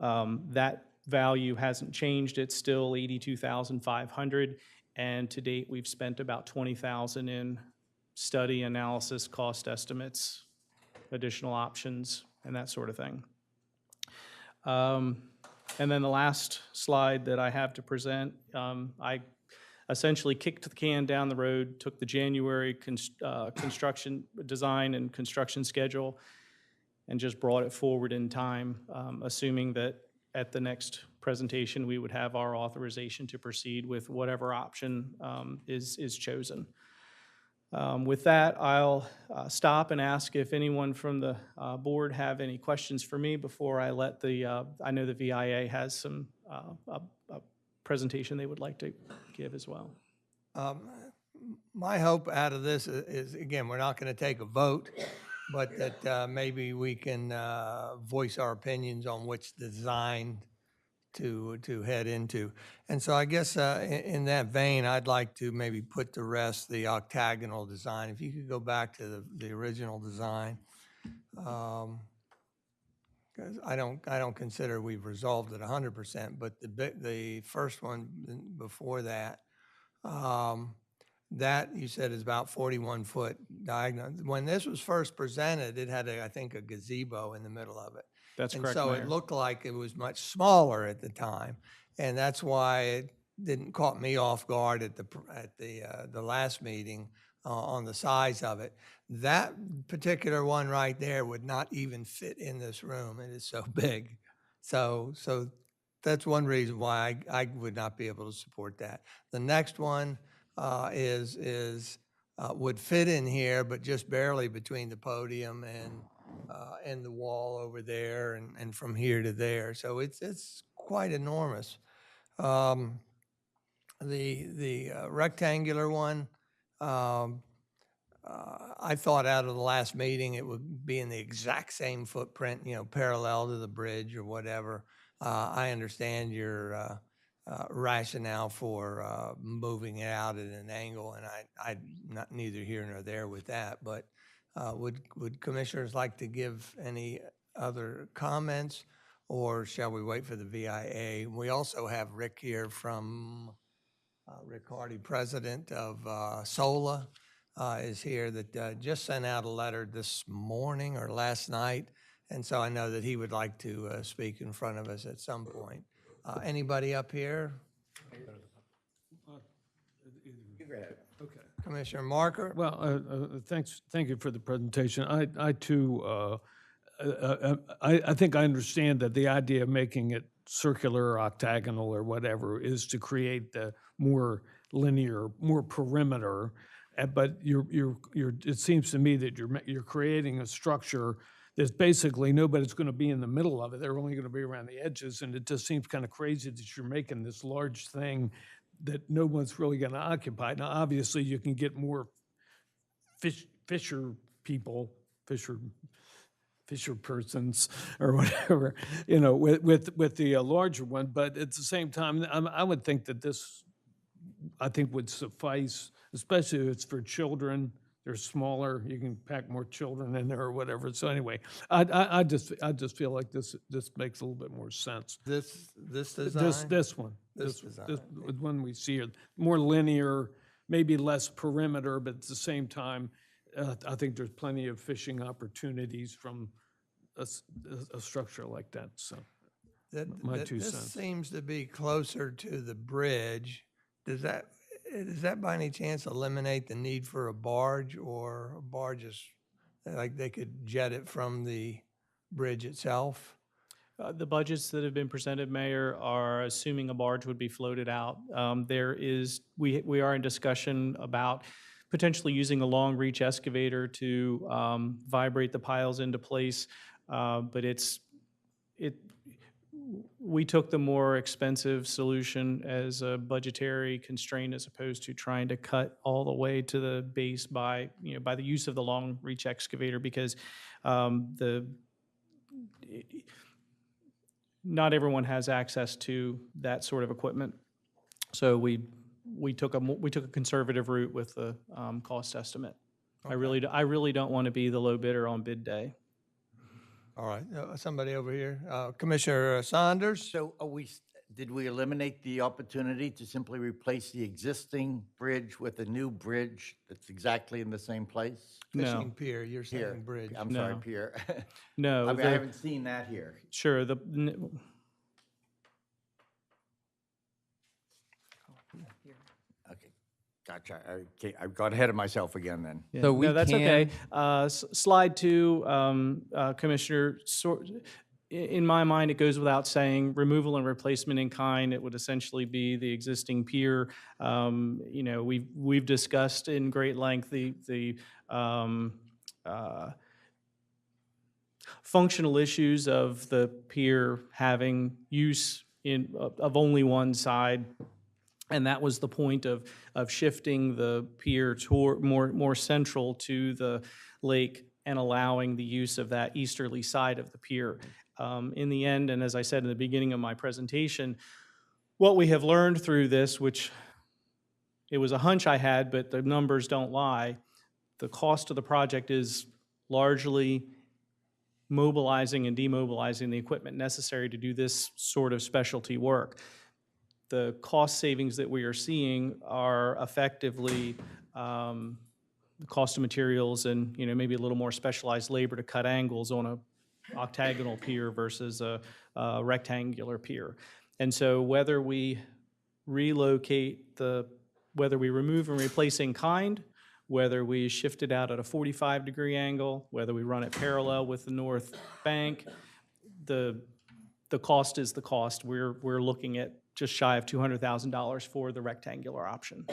That value hasn't changed. It's still $82,500, and to date, we've spent about $20,000 in study, analysis, cost estimates, additional options, and that sort of thing. And then the last slide that I have to present, I essentially kicked the can down the road, took the January construction design and construction schedule, and just brought it forward in time, assuming that at the next presentation we would have our authorization to proceed with whatever option is chosen. With that, I'll stop and ask if anyone from the board have any questions for me before I let the, I know the VIA has some a presentation they would like to give as well. My hope out of this is, again, we're not going to take a vote, but that maybe we can voice our opinions on which design to head into. And so I guess in that vein, I'd like to maybe put to rest the octagonal design. If you could go back to the original design. Because I don't consider we've resolved it 100%, but the first one before that, that you said is about 41-foot diagonal. When this was first presented, it had, I think, a gazebo in the middle of it. That's correct, And so Mayor. it looked like it was much smaller at the time, and that's why it didn't caught me off guard at the last meeting on the size of it. That particular one right there would not even fit in this room. It is so big. So that's one reason why I would not be able to support that. The next one would fit in here, but just barely between the podium and the wall over there, and from here to there. So it's quite enormous. The rectangular one, I thought out of the last meeting it would be in the exact same footprint, parallel to the bridge or whatever. I understand your rationale for moving it out at an angle, and I'm not neither here nor there with that. But would commissioners like to give any other comments, or shall we wait for the VIA? We also have Rick here from Rick Hardy, president of SOLA, is here, that just sent out a letter this morning or last night, and so I know that he would like to speak in front of us at some point. Anybody up here? Okay. Commissioner Marker? Well, thank you for the presentation. I too, I think I understand that the idea of making it circular or octagonal or whatever is to create the more linear, more perimeter. But it seems to me that you're creating a structure that's basically nobody's going to be in the middle of it. They're only going to be around the edges, and it just seems kind of crazy that you're making this large thing that no one's really going to occupy. Now, obviously, you can get more fisher people, fisher persons, or whatever, with the larger one. But at the same time, I would think that this, I think would suffice, especially if it's for children. They're smaller, you can pack more children in there or whatever. So anyway, I just feel like this makes a little bit more sense. This design? This one, This this design, one we see it, more linear, maybe less perimeter, but at the same time, I think there's plenty of fishing opportunities from a structure like that, so. My two This cents. seems to be closer to the bridge. Does that by any chance eliminate the need for a barge, or a barge is, like they could jet it from the bridge itself? The budgets that have been presented, Mayor, are assuming a barge would be floated out. We are in discussion about potentially using a long-reach excavator to vibrate the piles into place, but we took the more expensive solution as a budgetary constraint as opposed to trying to cut all the way to the base by the use of the long-reach excavator, because not everyone has access to that sort of equipment. So we took a conservative route with the cost estimate. I really don't want to be the low bidder on bid day. All right, somebody over here, Commissioner Saunders? So did we eliminate the opportunity to simply replace the existing bridge with a new bridge that's exactly in the same place? Fishing No. Pier, you're Pier. saying bridge. I'm sorry, No. Pier. No. I mean, I haven't seen that here. Sure. Okay, gotcha. I got ahead of myself again then. Yeah, So we no, that's okay. can- Slide 2, Commissioner, in my mind, it goes without saying, removal and replacement in kind, it would essentially be the existing pier. We've discussed in great length the functional issues of the pier having use of only one side. And that was the point of shifting the pier toward more central to the lake and allowing the use of that easterly side of the pier. In the end, and as I said in the beginning of my presentation, what we have learned through this, which it was a hunch I had, but the numbers don't lie, the cost of the project is largely mobilizing and demobilizing the equipment necessary to do this sort of specialty work. The cost savings that we are seeing are effectively the cost of materials and maybe a little more specialized labor to cut angles on a octagonal pier versus a rectangular pier. And so whether we whether we remove and replace in kind, whether we shift it out at a 45-degree angle, whether we run it parallel with the north bank, the cost is the cost. We're looking at just shy of $200,000 for the rectangular option.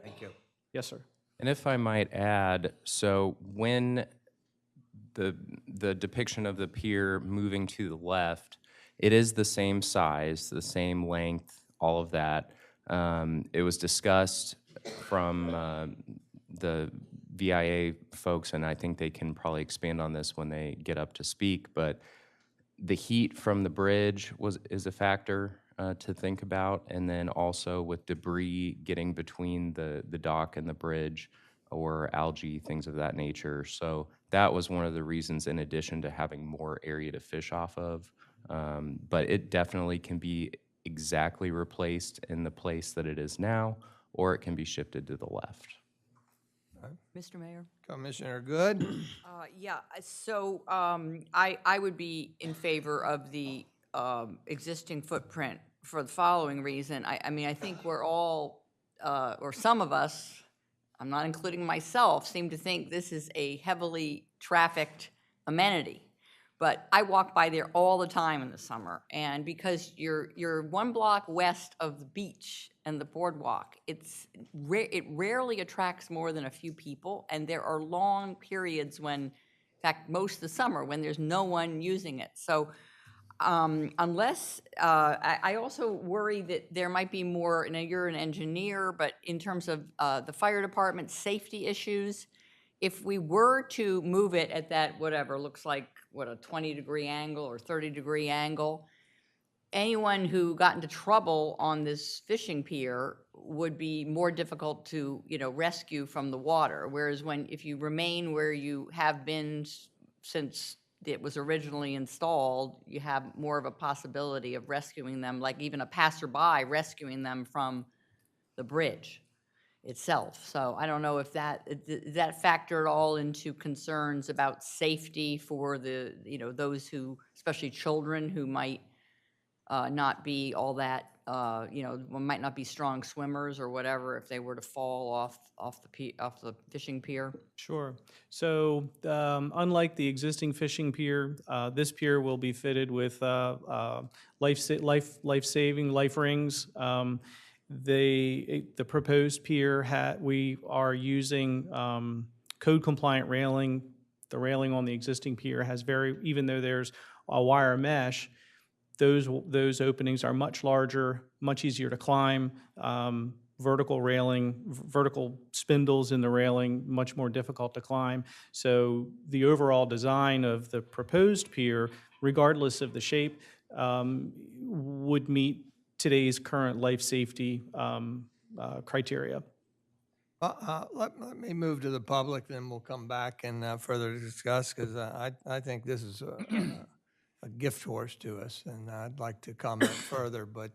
Thank you. Yes, sir. And if I might add, so when the depiction of the pier moving to the left, it is the same size, the same length, all of that. It was discussed from the VIA folks, and I think they can probably expand on this when they get up to speak, but the heat from the bridge is a factor to think about, and then also with debris getting between the dock and the bridge, or algae, things of that nature. So that was one of the reasons, in addition to having more area to fish off of. But it definitely can be exactly replaced in the place that it is now, or it can be shifted to the left. Mr. Mayor? Commissioner Good? Yeah, so I would be in favor of the existing footprint for the following reason. I mean, I think we're all, or some of us, I'm not including myself, seem to think this is a heavily trafficked amenity. But I walk by there all the time in the summer, and because you're 1 block west of the beach and the boardwalk, it rarely attracts more than a few people, and there are long periods when, in fact, most of the summer, when there's no one using it. So unless, I also worry that there might be more, and you're an engineer, but in terms of the fire department safety issues, if we were to move it at that, whatever, looks like, a 20-degree angle or 30-degree angle, anyone who got into trouble on this fishing pier would be more difficult to, rescue from the water. Whereas if you remain where you have been since it was originally installed, you have more of a possibility of rescuing them, like even a passerby rescuing them from the bridge itself. So I don't know if that factored all into concerns about safety for those who, especially children who might not be all that, might not be strong swimmers or whatever if they were to fall off the fishing pier. Sure. So unlike the existing fishing pier, this pier will be fitted with life-saving life rings. The proposed pier, we are using code-compliant railing. The railing on the existing pier has even though there's a wire mesh, those openings are much larger, much easier to climb. Vertical spindles in the railing, much more difficult to climb. So the overall design of the proposed pier, regardless of the shape, would meet today's current life safety criteria. Let me move to the public, then we'll come back and further discuss, because I think this is a gift horse to us, and I'd like to comment further, but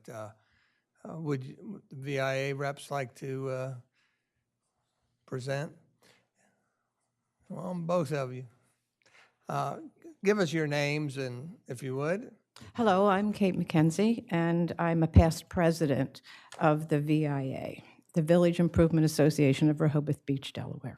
would the VIA reps like to present? Well, both of you. Give us your names, and if you would. Hello, I'm Kate McKenzie, and I'm a past president of the VIA, the Village Improvement Association of Rehoboth Beach, Delaware.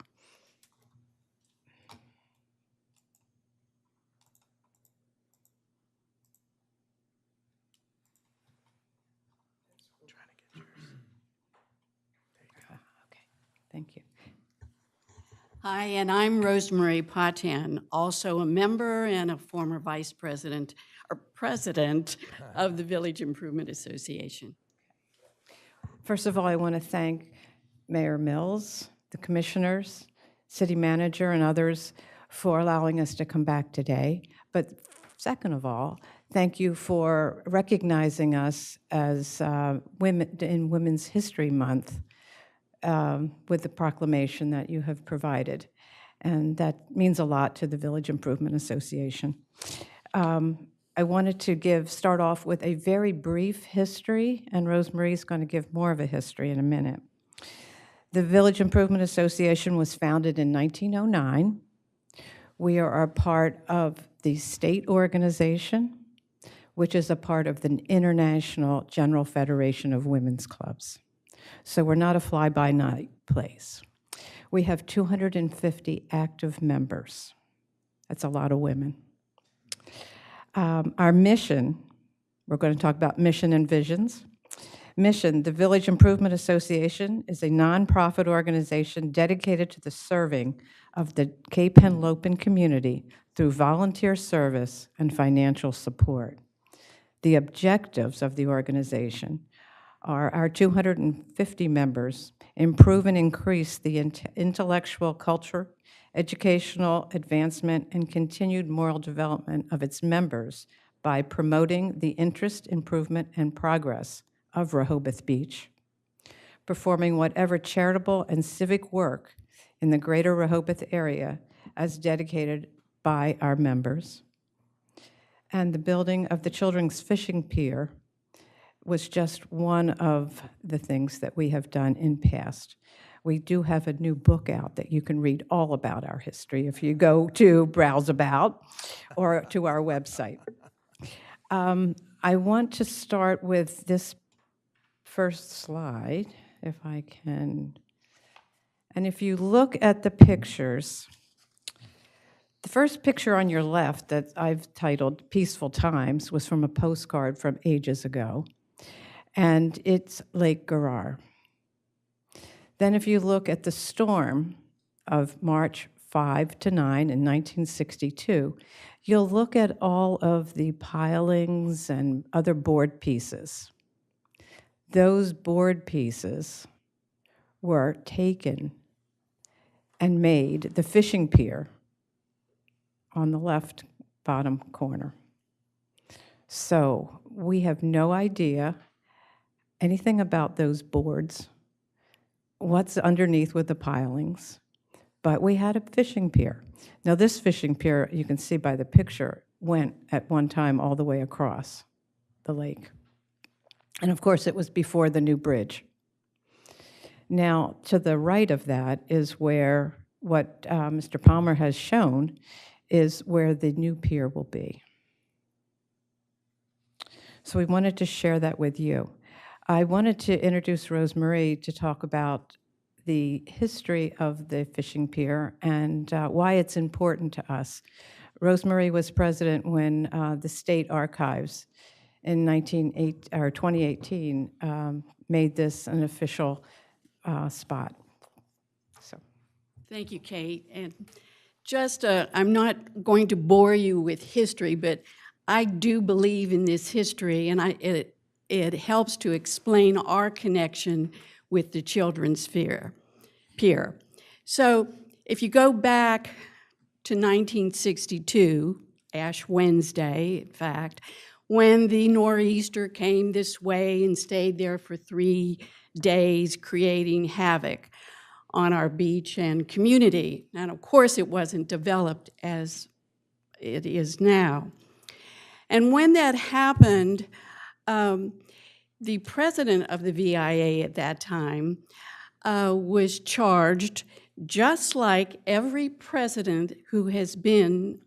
Okay, thank you. Hi, and I'm Rosemary Potan, also a member and a former vice president or president of the Village Improvement Association. First of all, I want to thank Mayor Mills, the commissioners, city manager, and others for allowing us to come back today. But second of all, thank you for recognizing us as women in Women's History Month with the proclamation that you have provided. And that means a lot to the Village Improvement Association. I wanted to start off with a very brief history, and Rosemary's going to give more of a history in a minute. The Village Improvement Association was founded in 1909. We are a part of the state organization, which is a part of the International General Federation of Women's Clubs. So we're not a fly-by-night place. We have 250 active members. That's a lot of women. Our mission, we're going to talk about mission and visions. Mission, the Village Improvement Association is a nonprofit organization dedicated to the serving of the Cape Henlopen community through volunteer service and financial support. The objectives of the organization are our 250 members improve and increase the intellectual culture, educational advancement, and continued moral development of its members by promoting the interest, improvement, and progress of Rehoboth Beach, performing whatever charitable and civic work in the greater Rehoboth area as dedicated by our members, and the building of the Children's Fishing Pier was just one of the things that we have done in past. We do have a new book out that you can read all about our history if you go to Browse About or to our website. I want to start with this first slide, if I can. And if you look at the pictures, the first picture on your left that I've titled Peaceful Times was from a postcard from ages ago, and it's Lake Garrar. Then if you look at the storm of March 5 to 9 in 1962, you'll look at all of the pilings and other board pieces. Those board pieces were taken and made the fishing pier on the left bottom corner. So We have no idea anything about those boards, what's underneath with the pilings, but we had a fishing pier. Now, this fishing pier, you can see by the picture, went at one time all the way across the lake. And of course, it was before the new bridge. Now, to the right of that is where what Mr. Palmer has shown is where the new pier will be. So we wanted to share that with you. I wanted to introduce Rosemarie to talk about the history of the fishing pier and why it's important to us. Rosemarie was president when the state archives in 2018 made this an official spot. So, Thank you, Kate. And just, I'm not going to bore you with history, but I do believe in this history, and it helps to explain our connection with the Children's Pier. So if you go back to 1962, Ash Wednesday, in fact, when the nor'easter came this way and stayed there for 3 days, creating havoc on our beach and community. And of course, it wasn't developed as it is now. And when that happened, the president of the VIA at that time was charged, just like every president who has been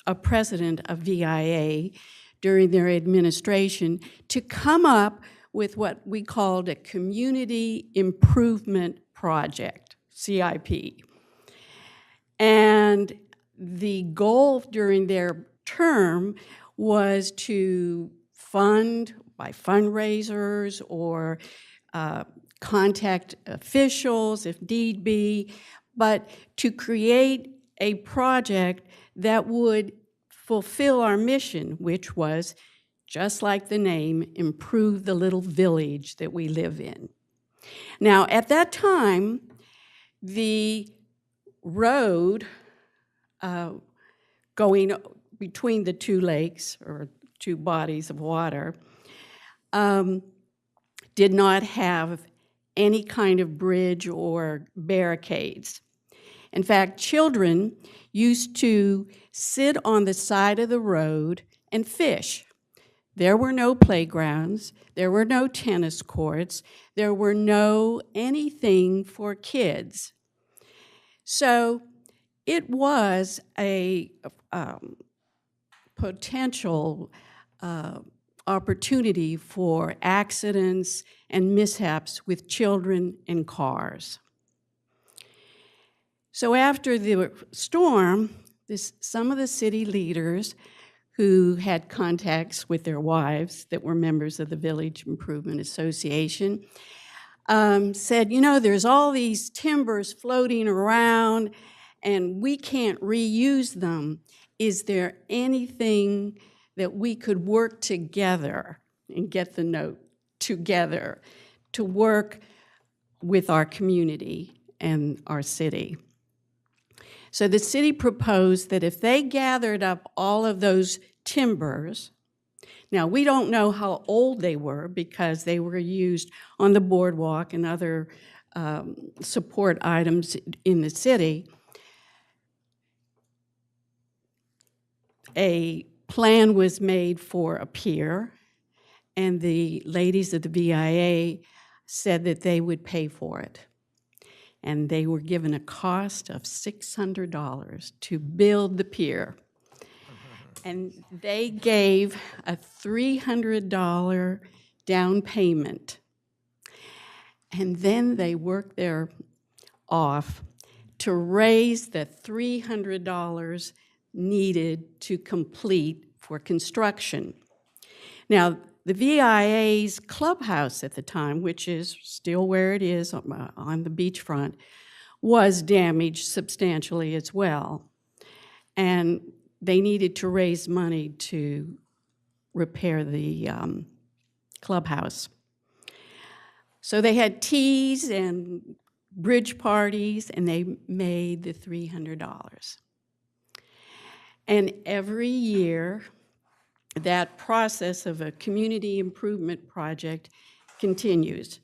a president of VIA during their administration, to come up with what we called a Community Improvement Project, CIP. And the goal during their term was to fund by fundraisers or contact officials if need be, but to create a project that would fulfill our mission, which was, just like the name, improve the little village that we live in. Now, at that time, the road going between the two lakes, or two bodies of water, did not have any kind of bridge or barricades. In fact, children used to sit on the side of the road and fish. There were no playgrounds, there were no tennis courts, there were no anything for kids. So it was a potential opportunity for accidents and mishaps with children and cars. So after the storm, some of the city leaders who had contacts with their wives that were members of the Village Improvement Association said, you know, there's all these timbers floating around and we can't reuse them. Is there anything that we could work together and get the note together to work with our community and our city? So the city proposed that if they gathered up all of those timbers, now we don't know how old they were because they were used on the boardwalk and other support items in the city, a plan was made for a pier, and the ladies of the VIA said that they would pay for it. And they were given a cost of $600 to build the pier. And they gave a $300 down payment. And then they worked their off to raise the $300 needed to complete for construction. Now, the VIA's clubhouse at the time, which is still where it is on the beachfront, was damaged substantially as well. And they needed to raise money to repair the clubhouse. So they had teas and bridge parties, and they made the $300. And every year, that process of a community improvement project continues.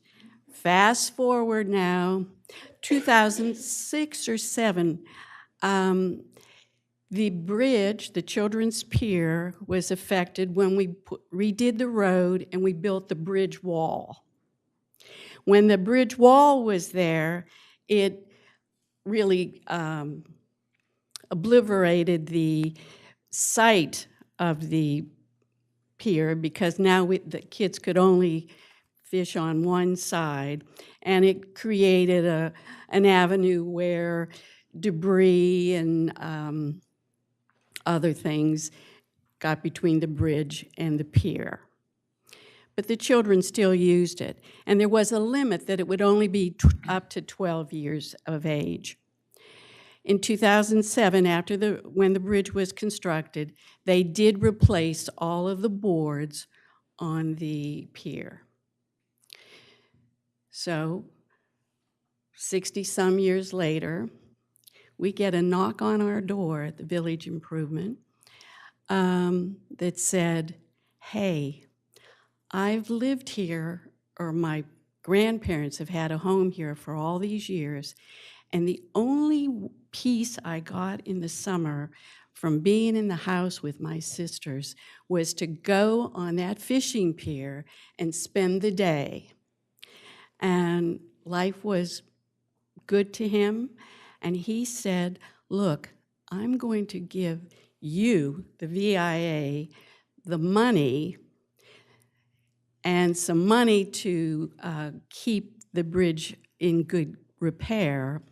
Fast forward now, 2006 or 7, the bridge, the Children's Pier, was affected when we redid the road and we built the bridge wall. When the bridge wall was there, it really obliterated the site of the pier because now the kids could only fish on one side, and it created an avenue where debris and other things got between the bridge and the pier. But the children still used it, and there was a limit that it would only be up to 12 years of age. In 2007, when the bridge was constructed, they did replace all of the boards on the pier. So 60-some years later, we get a knock on our door at the Village Improvement that said, hey, I've lived here, or my grandparents have had a home here for all these years, and the only peace I got in the summer from being in the house with my sisters was to go on that fishing pier and spend the day. And life was good to him, and he said, look, I'm going to give you, the VIA, the money and some money to keep the bridge in good repair.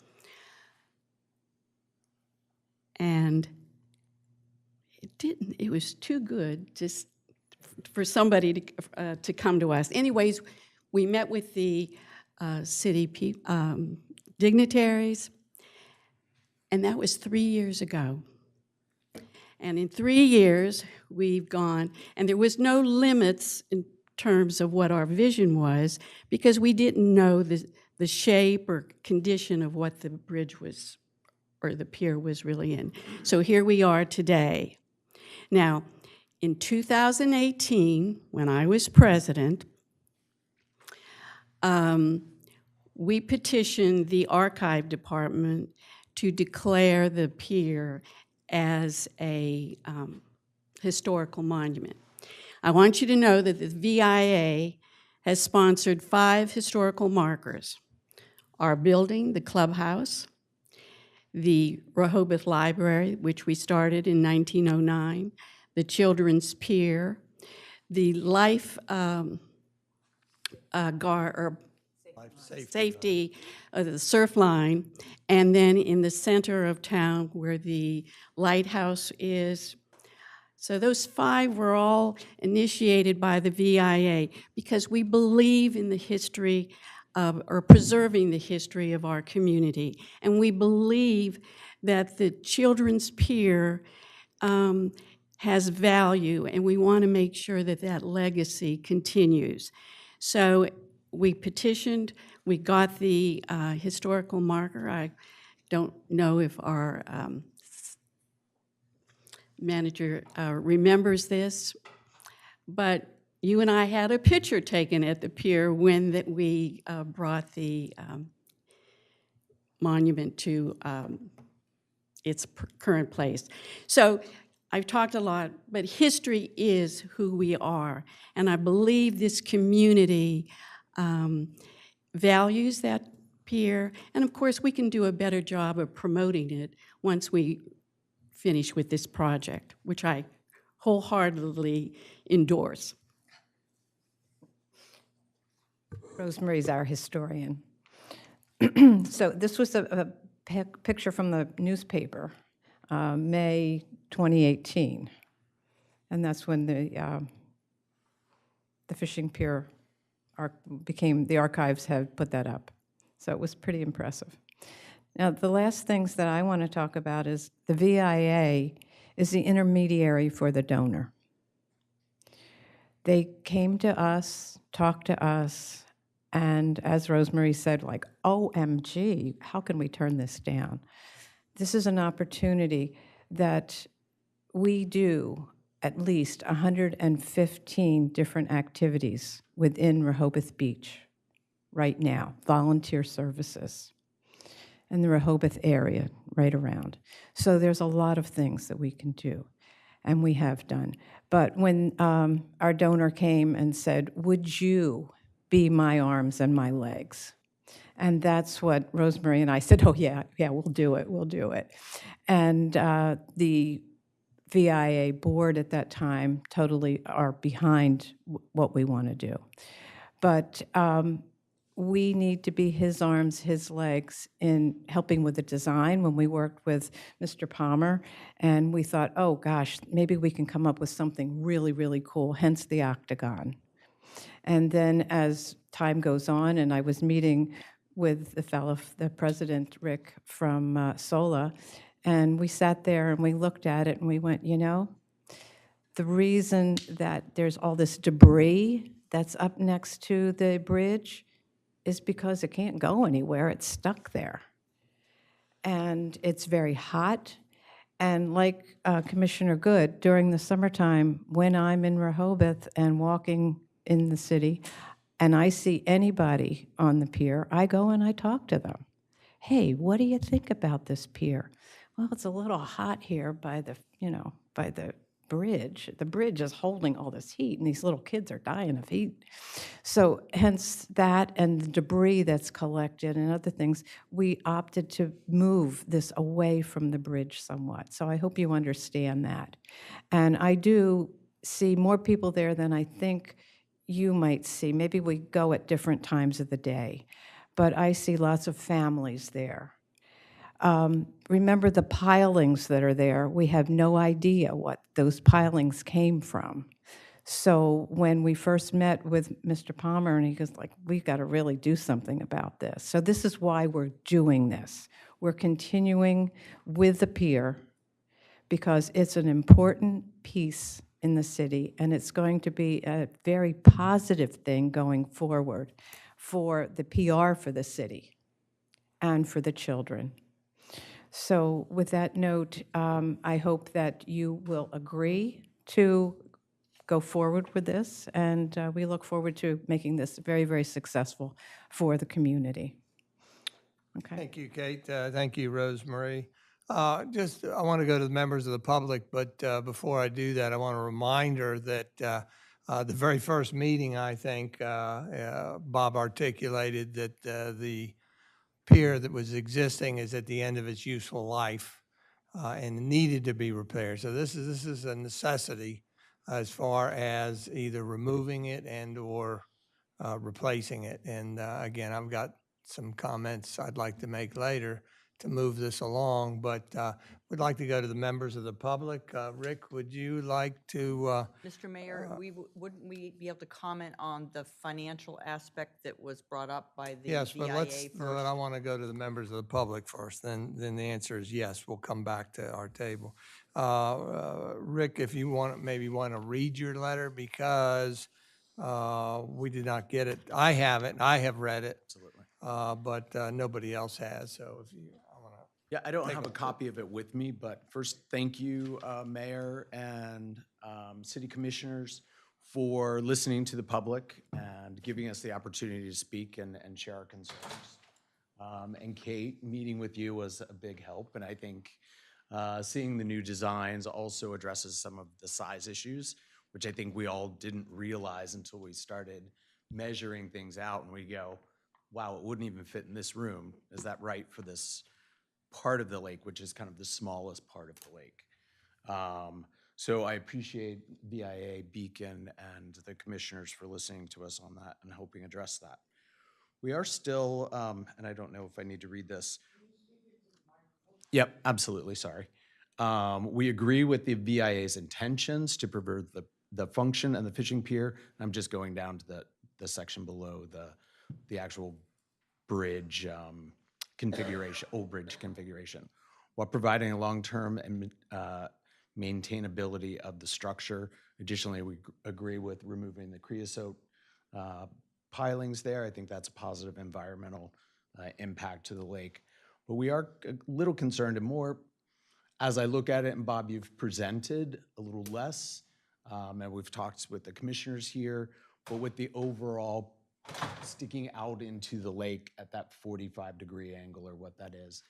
And it was too good just for somebody to come to us. Anyways, we met with the city dignitaries, and that was 3 years ago. And in 3 years, we've gone, and there was no limits in terms of what our vision was, because we didn't know the shape or condition of what the bridge was, or the pier was really in. So here we are today. Now, in 2018, when I was president, we petitioned the archive department to declare the pier as a historical monument. I want you to know that the VIA has sponsored 5 historical markers: our building, the clubhouse, the Rehoboth Library, which we started in 1909, the Children's Pier, the safety of the surf line, and then in the center of town where the lighthouse is. So those 5 were all initiated by the VIA because we believe in the history of, or preserving the history of our community. And we believe that the Children's Pier has value, and we want to make sure that that legacy continues. So we petitioned, we got the historical marker. I don't know if our manager remembers this, but you and I had a picture taken at the pier when we brought the monument to its current place. So I've talked a lot, but history is who we are, and I believe this community values that pier, and of course we can do a better job of promoting it once we finish with this project, which I wholeheartedly endorse. Rosemary's our historian. So this was a picture from the newspaper, May 2018, and that's when the fishing pier became, the archives had put that up. So it was pretty impressive. Now, the last things that I want to talk about is the VIA is the intermediary for the donor. They came to us, talked to us, and as Rosemary said, like, OMG, how can we turn this down? This is an opportunity that we do at least 115 different activities within Rehoboth Beach right now, volunteer services, in the Rehoboth area, right around. So there's a lot of things that we can do, and we have done. But when our donor came and said, would you be my arms and my legs? And that's what Rosemary and I said, oh, yeah, we'll do it. And the VIA board at that time totally are behind what we want to do. But we need to be his arms, his legs in helping with the design. When we worked with Mr. Palmer, and we thought, oh gosh, maybe we can come up with something really, really cool, hence the octagon. And then as time goes on, and I was meeting with the president, Rick, from SOLA, and we sat there and we looked at it and we went, you know, the reason that there's all this debris that's up next to the bridge is because it can't go anywhere. It's stuck there. And it's very hot. And like Commissioner Good, during the summertime, when I'm in Rehoboth and walking in the city, and I see anybody on the pier, I go and I talk to them. Hey, what do you think about this pier? Well, it's a little hot here by the, by the bridge. The bridge is holding all this heat, and these little kids are dying of heat. So hence that and the debris that's collected and other things, we opted to move this away from the bridge somewhat. So I hope you understand that. And I do see more people there than I think you might see. Maybe we go at different times of the day, but I see lots of families there. Remember the pilings that are there. We have no idea what those pilings came from. So when we first met with Mr. Palmer, and he goes like, we've got to really do something about this. So this is why we're doing this. We're continuing with the pier because it's an important piece in the city, and it's going to be a very positive thing going forward for the PR for the city and for the children. So with that note, I hope that you will agree to go forward with this, and we look forward to making this very, very successful for the community. Okay. Thank you, Kate. Thank you, Rosemary. I want to go to the members of the public, but before I do that, I want a reminder that the very first meeting, I think, Bob articulated that the pier that was existing is at the end of its useful life and needed to be repaired. So this is a necessity as far as either removing it and or replacing it. And again, I've got some comments I'd like to make later to move this along, but we'd like to go to the members of the public. Rick, would you like to? Mr. Mayor, wouldn't we be able to comment on the financial aspect that was brought up by the Yes, but VIA but first? I want to go to the members of the public first, then the answer is yes, we'll come back to our table. Rick, if you maybe want to read your letter, because we did not get it. I have it, I have read it. Absolutely. But nobody else has, so if you, I want to. Yeah, I don't have a copy of it with me, but first, thank you, Mayor and City Commissioners, for listening to the public and giving us the opportunity to speak and share our concerns. And Kate, meeting with you was a big help, and I think seeing the new designs also addresses some of the size issues, which I think we all didn't realize until we started measuring things out, and we go, wow, it wouldn't even fit in this room. Is that right for this part of the lake, which is kind of the smallest part of the lake? So I appreciate VIA, Beacon, and the commissioners for listening to us on that and helping address that. We are still, and I don't know if I need to read this. Yep, absolutely, sorry. We agree with the VIA's intentions to preserve the function and the fishing pier. I'm just going down to the section below the actual bridge configuration, old bridge configuration, while providing a long-term and maintainability of the structure. Additionally, we agree with removing the creosote pilings there. I think that's a positive environmental impact to the lake. But we are a little concerned, and more, as I look at it, and Bob, you've presented a little less, and we've talked with the commissioners here, but with the overall sticking out into the lake at that 45-degree angle or what that is.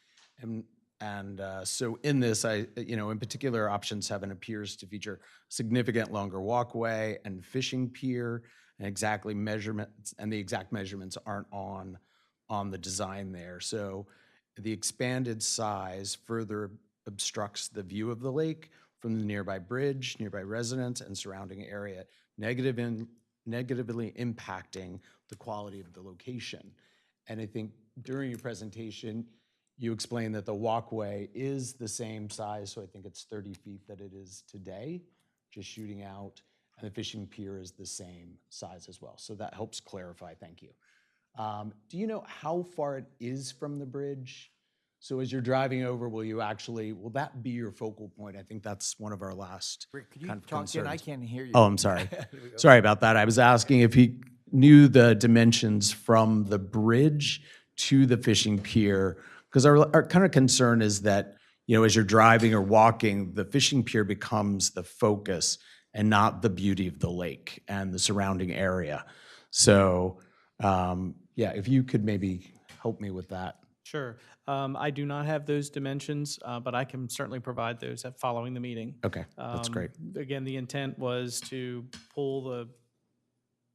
So in this, in particular, option 7 appears to feature significant longer walkway and fishing pier, and the exact measurements aren't on the design there. So the expanded size further obstructs the view of the lake from the nearby bridge, nearby residents, and surrounding area, negatively impacting the quality of the location. And I think during your presentation, you explained that the walkway is the same size, so I think it's 30 feet that it is today, just shooting out, and the fishing pier is the same size as well. So that helps clarify, thank you. Do you know how far it is from the bridge? So as you're driving over, will that be your focal point? I think that's one of our last Rick, could you kind of talk again? I concerns. can't hear you. Oh, I'm sorry. Sorry about that. I was asking if he knew the dimensions from the bridge to the fishing pier, because our kind of concern is that, as you're driving or walking, the fishing pier becomes the focus and not the beauty of the lake and the surrounding area. So, if you could maybe help me with that. Sure. I do not have those dimensions, but I can certainly provide those following the meeting. Okay, that's great. Again, the intent was to pull the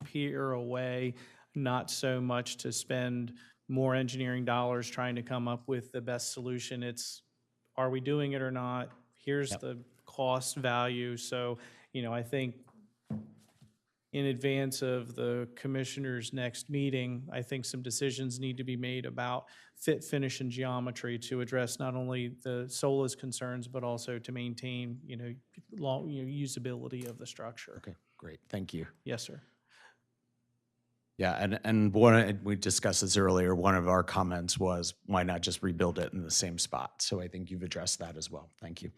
pier away, not so much to spend more engineering dollars trying to come up with the best solution. It's, are we doing it or not? Here's the cost value. So, I think in advance of the commissioners' next meeting, I think some decisions need to be made about fit, finish, and geometry to address not only the SOLA's concerns, but also to maintain, usability of the structure. Okay, great, thank you. Yes, sir. Yeah, and we discussed this earlier, one of our comments was, why not just rebuild it in the same spot? So I think you've addressed that as well, thank you.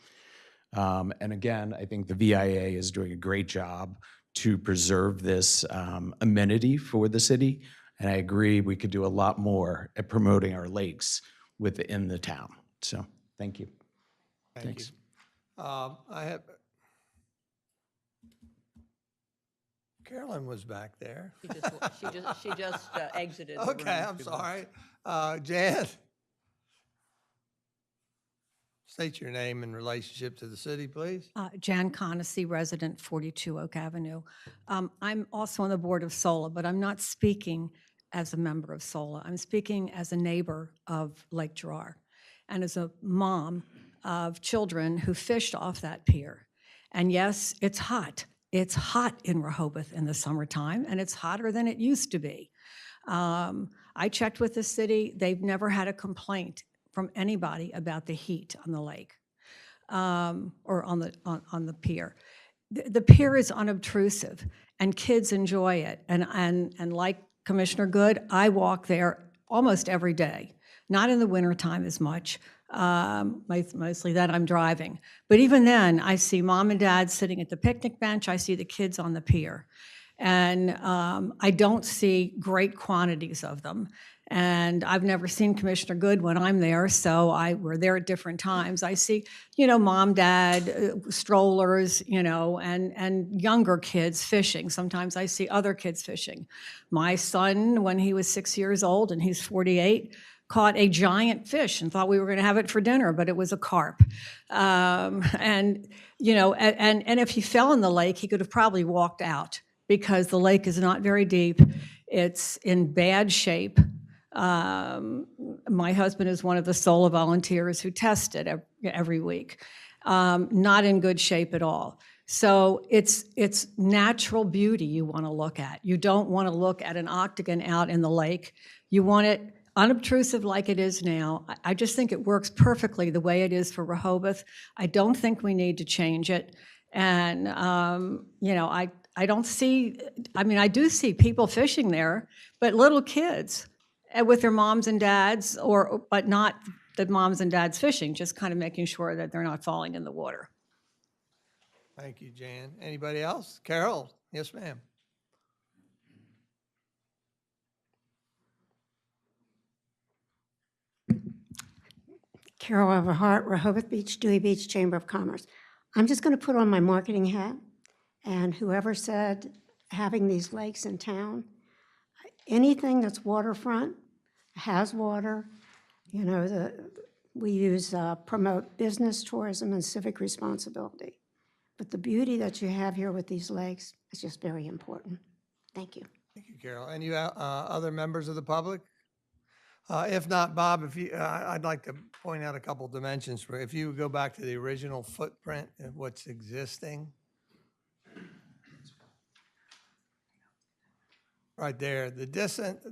And again, I think the VIA is doing a great job to preserve this amenity for the city. And I agree, we could do a lot more at promoting our lakes within the town. So, thank you. Thanks. Carolyn was back there. She just exited the room. Okay, I'm sorry. Jan? State your name in relationship to the city, please. Jan Conacy, resident 42 Oak Avenue. I'm also on the board of SOLA, but I'm not speaking as a member of SOLA. I'm speaking as a neighbor of Lake Gerard and as a mom of children who fished off that pier. And yes, it's hot. It's hot in Rehoboth in the summertime, and it's hotter than it used to be. I checked with the city. They've never had a complaint from anybody about the heat on the lake or on the pier. The pier is unobtrusive, and kids enjoy it. And like Commissioner Good, I walk there almost every day. Not in the wintertime as much. Mostly then I'm driving. But even then, I see mom and dad sitting at the picnic bench. I see the kids on the pier. And I don't see great quantities of them. And I've never seen Commissioner Good when I'm there, so we're there at different times. I see, mom, dad, strollers, and younger kids fishing. Sometimes I see other kids fishing. My son, when he was 6 years old, and he's 48, caught a giant fish and thought we were going to have it for dinner, but it was a carp. And if he fell in the lake, he could have probably walked out because the lake is not very deep. It's in bad shape. My husband is one of the SOLA volunteers who test it every week. Not in good shape at all. So it's natural beauty you want to look at. You don't want to look at an octagon out in the lake. You want it unobtrusive like it is now. I just think it works perfectly the way it is for Rehoboth. I don't think we need to change it. And, I don't see, I do see people fishing there, but little kids with their moms and dads, but not the moms and dads fishing, just kind of making sure that they're not falling in the water. Thank you, Jan. Anybody else? Carol? Yes, ma'am. Carol Everhart, Rehoboth Beach, Dewey Beach Chamber of Commerce. I'm just going to put on my marketing hat And whoever said having these lakes in town, anything that's waterfront, has water, you know, we use, promote business, tourism, and civic responsibility. But the beauty that you have here with these lakes is just very important. Thank you. Thank you, Carol. Any other members of the public? If not, Bob, if you, I'd like to point out a couple dimensions. If you go back to the original footprint of what's existing, right there, the distance,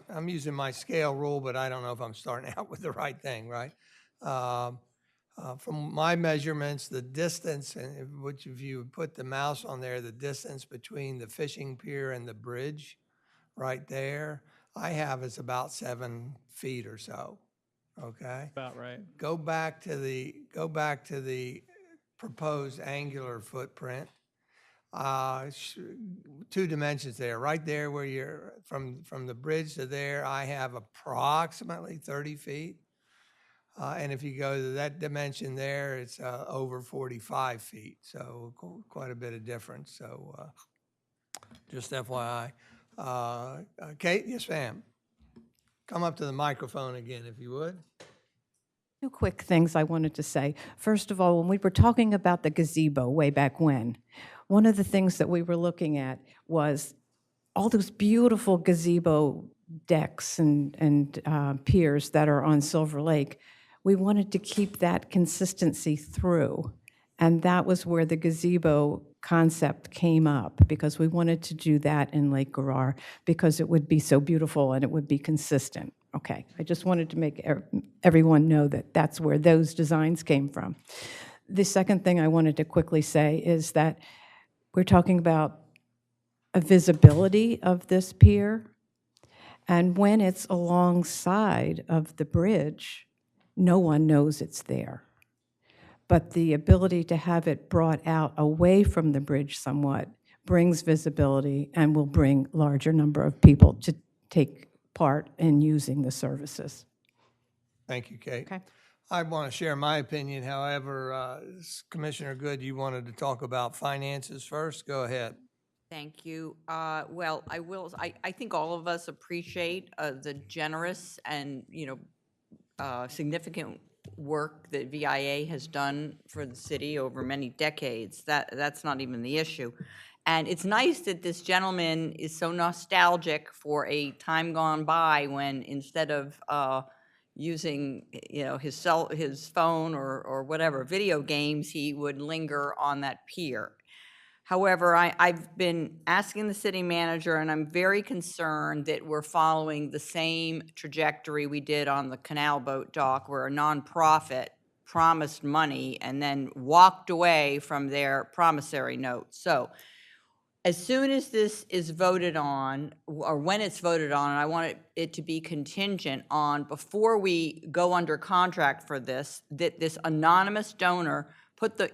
I'm using my scale rule, but I don't know if I'm starting out with the right thing, right? From my measurements, the distance, and which if you put the mouse on there, the distance between the fishing pier and the bridge, right there, I have is about 7 feet or so, okay? About right. Go back to the proposed angular footprint. 2 dimensions there, right there where you're, from the bridge to there, I have approximately 30 feet. And if you go to that dimension there, it's over 45 feet, so quite a bit of difference. So just FYI. Kate, yes, ma'am. Come up to the microphone again, if you would. 2 quick things I wanted to say. First of all, when we were talking about the gazebo way back when, one of the things that we were looking at was all those beautiful gazebo decks and piers that are on Silver Lake. We wanted to keep that consistency through, and that was where the gazebo concept came up, because we wanted to do that in Lake Garrar because it would be so beautiful and it would be consistent. Okay, I just wanted to make everyone know that that's where those designs came from. The second thing I wanted to quickly say is that we're talking about a visibility of this pier, and when it's alongside of the bridge, no one knows it's there. But the ability to have it brought out away from the bridge somewhat brings visibility and will bring larger number of people to take part in using the services. Thank you, Kate. Okay. I want to share my opinion. However, Commissioner Good, you wanted to talk about finances first. Go ahead. Thank you. Well, I think all of us appreciate the generous and, significant work that VIA has done for the city over many decades. That's not even the issue. And it's nice that this gentleman is so nostalgic for a time gone by when, instead of using, his phone or whatever, video games, he would linger on that pier. However, I've been asking the city manager, and I'm very concerned that we're following the same trajectory we did on the canal boat dock, where a nonprofit promised money and then walked away from their promissory note. So as soon as this is voted on, or when it's voted on, and I want it to be contingent on, before we go under contract for this, that this anonymous donor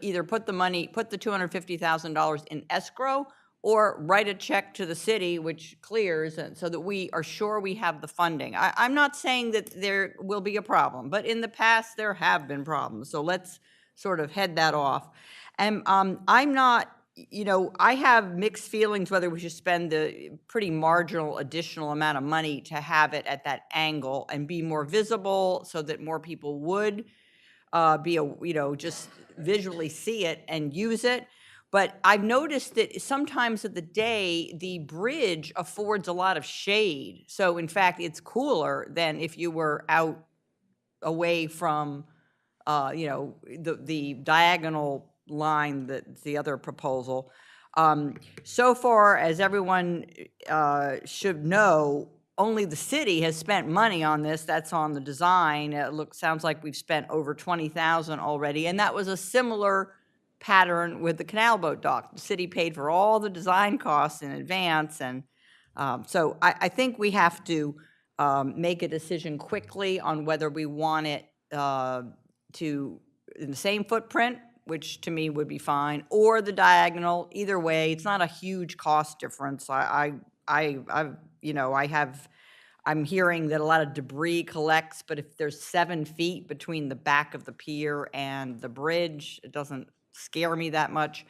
either put the $250,000 in escrow, or write a check to the city, which clears, and so that we are sure we have the funding. I'm not saying that there will be a problem, but in the past there have been problems. So let's sort of head that off. And I'm not, I have mixed feelings whether we should spend the pretty marginal additional amount of money to have it at that angle and be more visible, so that more people would just visually see it and use it. But I've noticed that sometimes of the day, the bridge affords a lot of shade. So in fact, it's cooler than if you were out away from, the diagonal line, that's the other proposal. So far, as everyone should know, only the city has spent money on this. That's on the design. Sounds like we've spent over $20,000 already, and that was a similar pattern with the canal boat dock. The city paid for all the design costs in advance, and so I think we have to make a decision quickly on whether we want it in the same footprint, which to me would be fine, or the diagonal. Either way, it's not a huge cost difference. I'm hearing that a lot of debris collects, but if there's 7 feet between the back of the pier and the bridge, it doesn't scare me that much.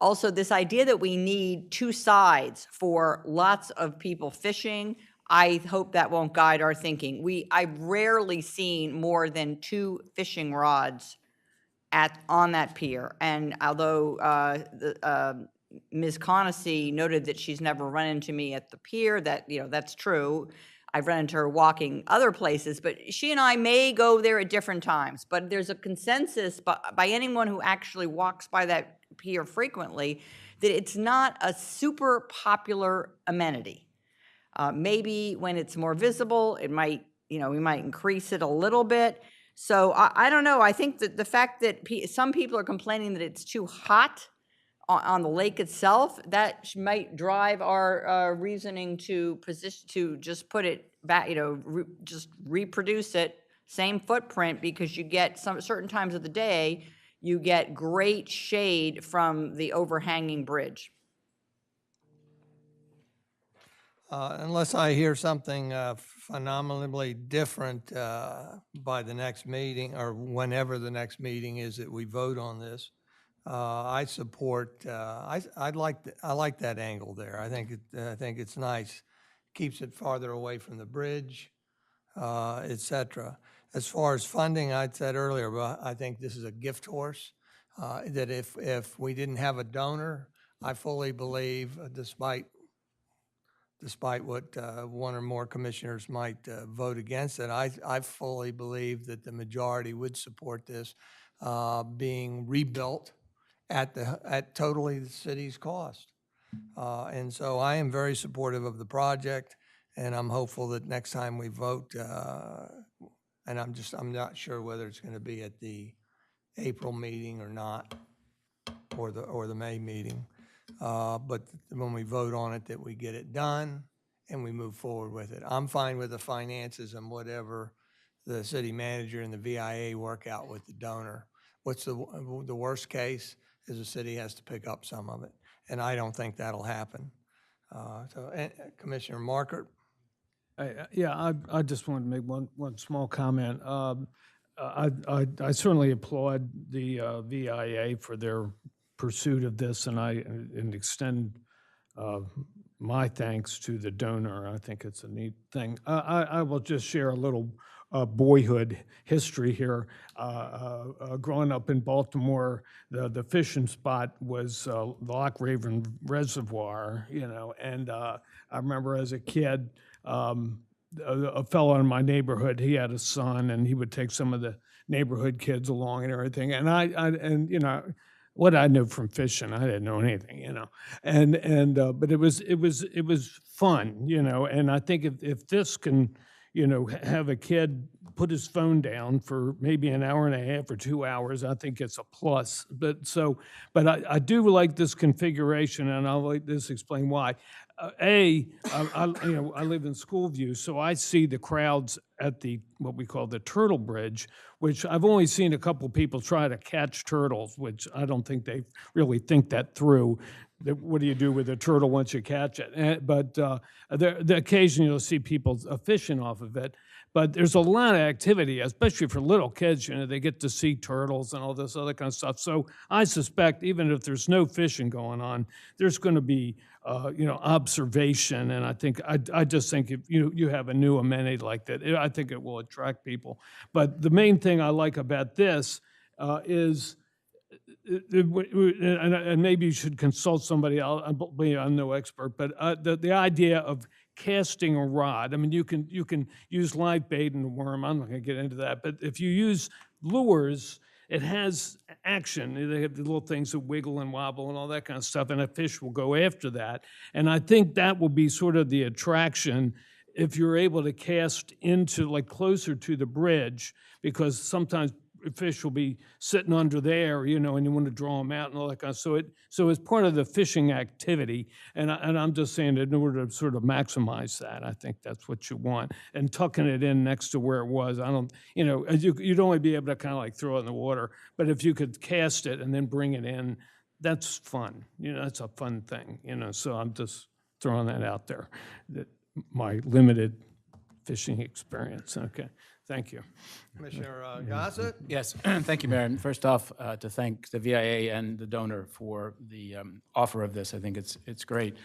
Also, this idea that we need two sides for lots of people fishing, I hope that won't guide our thinking. I've rarely seen more than 2 fishing rods on that pier. And although Ms. Conacy noted that she's never run into me at the pier, that's true. I've run into her walking other places, but she and I may go there at different times. But there's a consensus by anyone who actually walks by that pier frequently that it's not a super popular amenity. Maybe when it's more visible, it might, we might increase it a little bit. So I don't know. I think that the fact that some people are complaining that it's too hot on the lake itself, that might drive our reasoning to just put it back, just reproduce it, same footprint, because you get certain times of the day, you get great shade from the overhanging bridge. Unless I hear something phenomenally different by the next meeting, or whenever the next meeting is that we vote on this, I support. I like that angle there. I think it's nice. Keeps it farther away from the bridge, etc. As far as funding, I said earlier, but I think this is a gift horse. That if we didn't have a donor, I fully believe, despite what one or more commissioners might vote against it, I fully believe that the majority would support this being rebuilt at totally the city's cost. And so I am very supportive of the project, and I'm hopeful that next time we vote, and I'm not sure whether it's going to be at the April meeting or not, or the May meeting. But when we vote on it, that we get it done and we move forward with it. I'm fine with the finances and whatever the city manager and the VIA work out with the donor. What's the worst case is the city has to pick up some of it, and I don't think that'll happen. Commissioner Markert? I just wanted to make one small comment. I certainly applaud the VIA for their pursuit of this, and extend my thanks to the donor. I think it's a neat thing. I will just share a little boyhood history here. Growing up in Baltimore, the fishing spot was Loch Raven Reservoir, and I remember as a kid, a fellow in my neighborhood, he had a son, and he would take some of the neighborhood kids along and everything. And what I knew from fishing, I didn't know anything, but it was fun, and I think if this can, have a kid put his phone down for maybe an hour and a half or 2 hours, I think it's a plus. But I do like this configuration, and I'll let this explain why. I live in Schoolview, so I see the crowds at what we call the Turtle Bridge, which I've only seen a couple people try to catch turtles, which I don't think they really think that through. What do you do with a turtle once you catch it? But the occasion you'll see people fishing off of it. But there's a lot of activity, especially for little kids. They get to see turtles and all this other kind of stuff. So I suspect even if there's no fishing going on, there's going to be observation. And I just think if you have a new amenity like that, I think it will attract people. But the main thing I like about this is, and maybe you should consult somebody else. I'm no expert, but the idea of casting a rod. I mean, you can use live bait and worm. I'm not going to get into that, but if you use lures, it has action. They have the little things that wiggle and wobble and all that kind of stuff, and a fish will go after that. And I think that will be sort of the attraction if you're able to cast into closer to the bridge, because sometimes fish will be sitting under there, and you want to draw them out and all that kind of stuff. So it's part of the fishing activity, and I'm just saying that in order to sort of maximize that, I think that's what you want. And tucking it in next to where it was, you'd only be able to kind of throw it in the water, but if you could cast it and then bring it in, that's fun. That's a fun thing. So I'm just throwing that out there. That my limited fishing experience. Okay. Thank you. Commissioner Gossett? Yes, thank you, Mayor. And first off, to thank the VIA and the donor for the offer of this. I think it's great.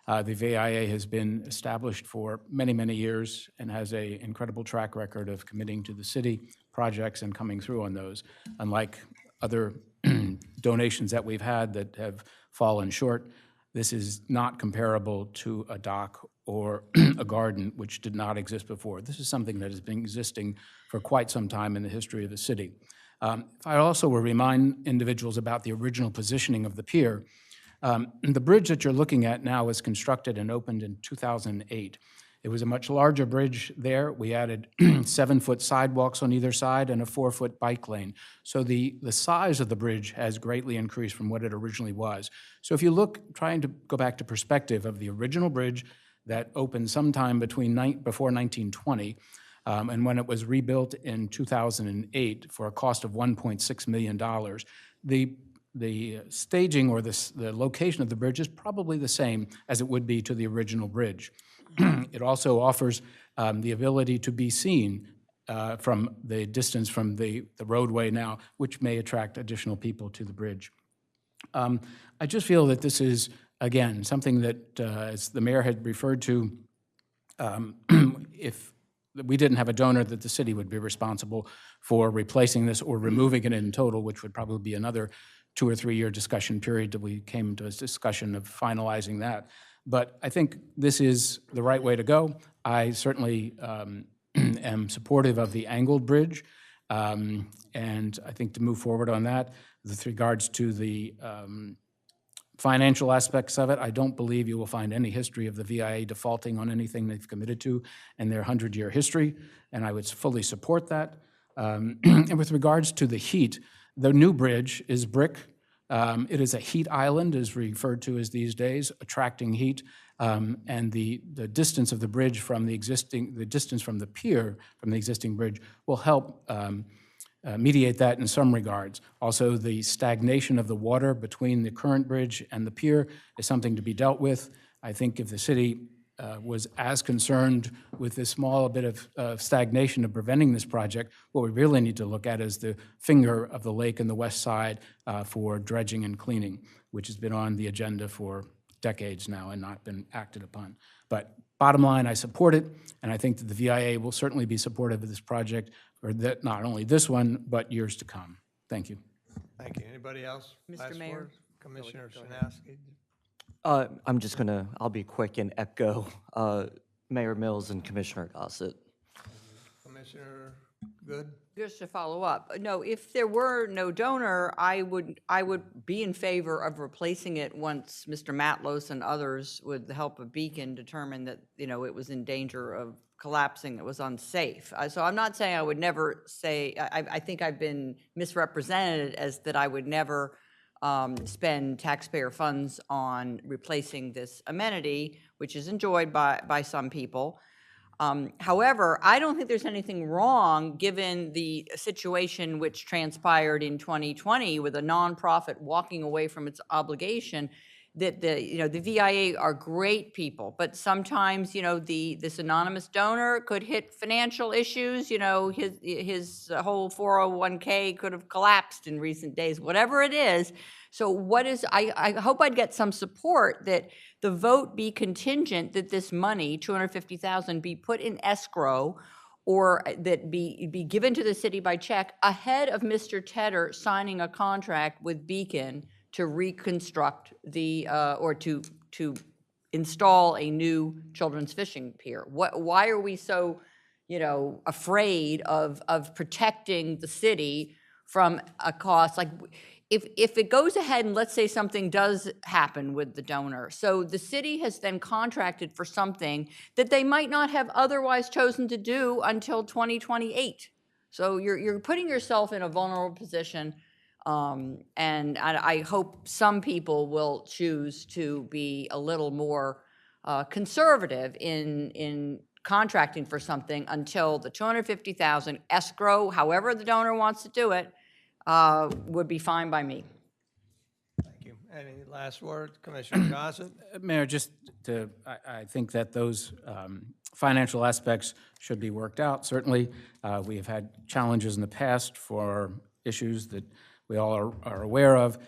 The VIA has been established for many, many years and has an incredible track record of committing to the city projects and coming through on those. Unlike other donations that we've had that have fallen short, this is not comparable to a dock or a garden, which did not exist before. This is something that has been existing for quite some time in the history of the city. If I also will remind individuals about the original positioning of the pier, the bridge that you're looking at now was constructed and opened in 2008. It was a much larger bridge there. We added 7-foot sidewalks on either side and a 4-foot bike lane. So the size of the bridge has greatly increased from what it originally was. So if you look, trying to go back to perspective of the original bridge that opened sometime before 1920, and when it was rebuilt in 2008 for a cost of $1.6 million, the staging or the location of the bridge is probably the same as it would be to the original bridge. It also offers the ability to be seen from the distance from the roadway now, which may attract additional people to the bridge. I just feel that this is, again, something that, as the mayor had referred to, if we didn't have a donor, that the city would be responsible for replacing this or removing it in total, which would probably be another 2 or 3 year discussion period till we came to a discussion of finalizing that. But I think this is the right way to go. I certainly am supportive of the angled bridge, and I think to move forward on that. With regards to the financial aspects of it, I don't believe you will find any history of the VIA defaulting on anything they've committed to in their 100-year history, and I would fully support that. And with regards to the heat, the new bridge is brick. It is a heat island, as referred to as these days, attracting heat, and the distance of the bridge from the distance from the pier, from the existing bridge, will help mediate that in some regards. Also, the stagnation of the water between the current bridge and the pier is something to be dealt with. I think if the city was as concerned with this small bit of stagnation of preventing this project, what we really need to look at is the finger of the lake in the west side for dredging and cleaning, which has been on the agenda for decades now and not been acted upon. But bottom line, I support it, and I think that the VIA will certainly be supportive of this project, or that not only this one, but years to come. Thank you. Thank you. Anybody else? Mr. Last Mayor? word? Commissioner Shinowski? I'm just I'll be quick and echo Mayor Mills and Commissioner Gossett. Commissioner Good? Just to follow up, no, if there were no donor, I would be in favor of replacing it once Mr. Matlos and others, with the help of Beacon, determined that, it was in danger of collapsing, it was unsafe. So I'm not saying I would never say, I think I've been misrepresented as that I would never spend taxpayer funds on replacing this amenity, which is enjoyed by some people. However, I don't think there's anything wrong, given the situation which transpired in 2020 with a nonprofit walking away from its obligation, that the VIA are great people, but sometimes, this anonymous donor could hit financial issues, his whole 401k could have collapsed in recent days, whatever it is. So I hope I'd get some support that the vote be contingent, that this money, $250,000, be put in escrow, or that be given to the city by check ahead of Mr. Tedder signing a contract with Beacon to reconstruct or to install a new children's fishing pier. Why are we so, afraid of protecting the city from a cost? Like, if it goes ahead and let's say something does happen with the donor, so the city has then contracted for something that they might not have otherwise chosen to do until 2028. So you're putting yourself in a vulnerable position, and I hope some people will choose to be a little more conservative in contracting for something until the $250,000 escrow, however the donor wants to do it, would be fine by me. Thank you. Any last words, Commissioner Gossett? Mayor, just to, I think that those financial aspects should be worked out. Certainly, we have had challenges in the past for issues that we all are aware of.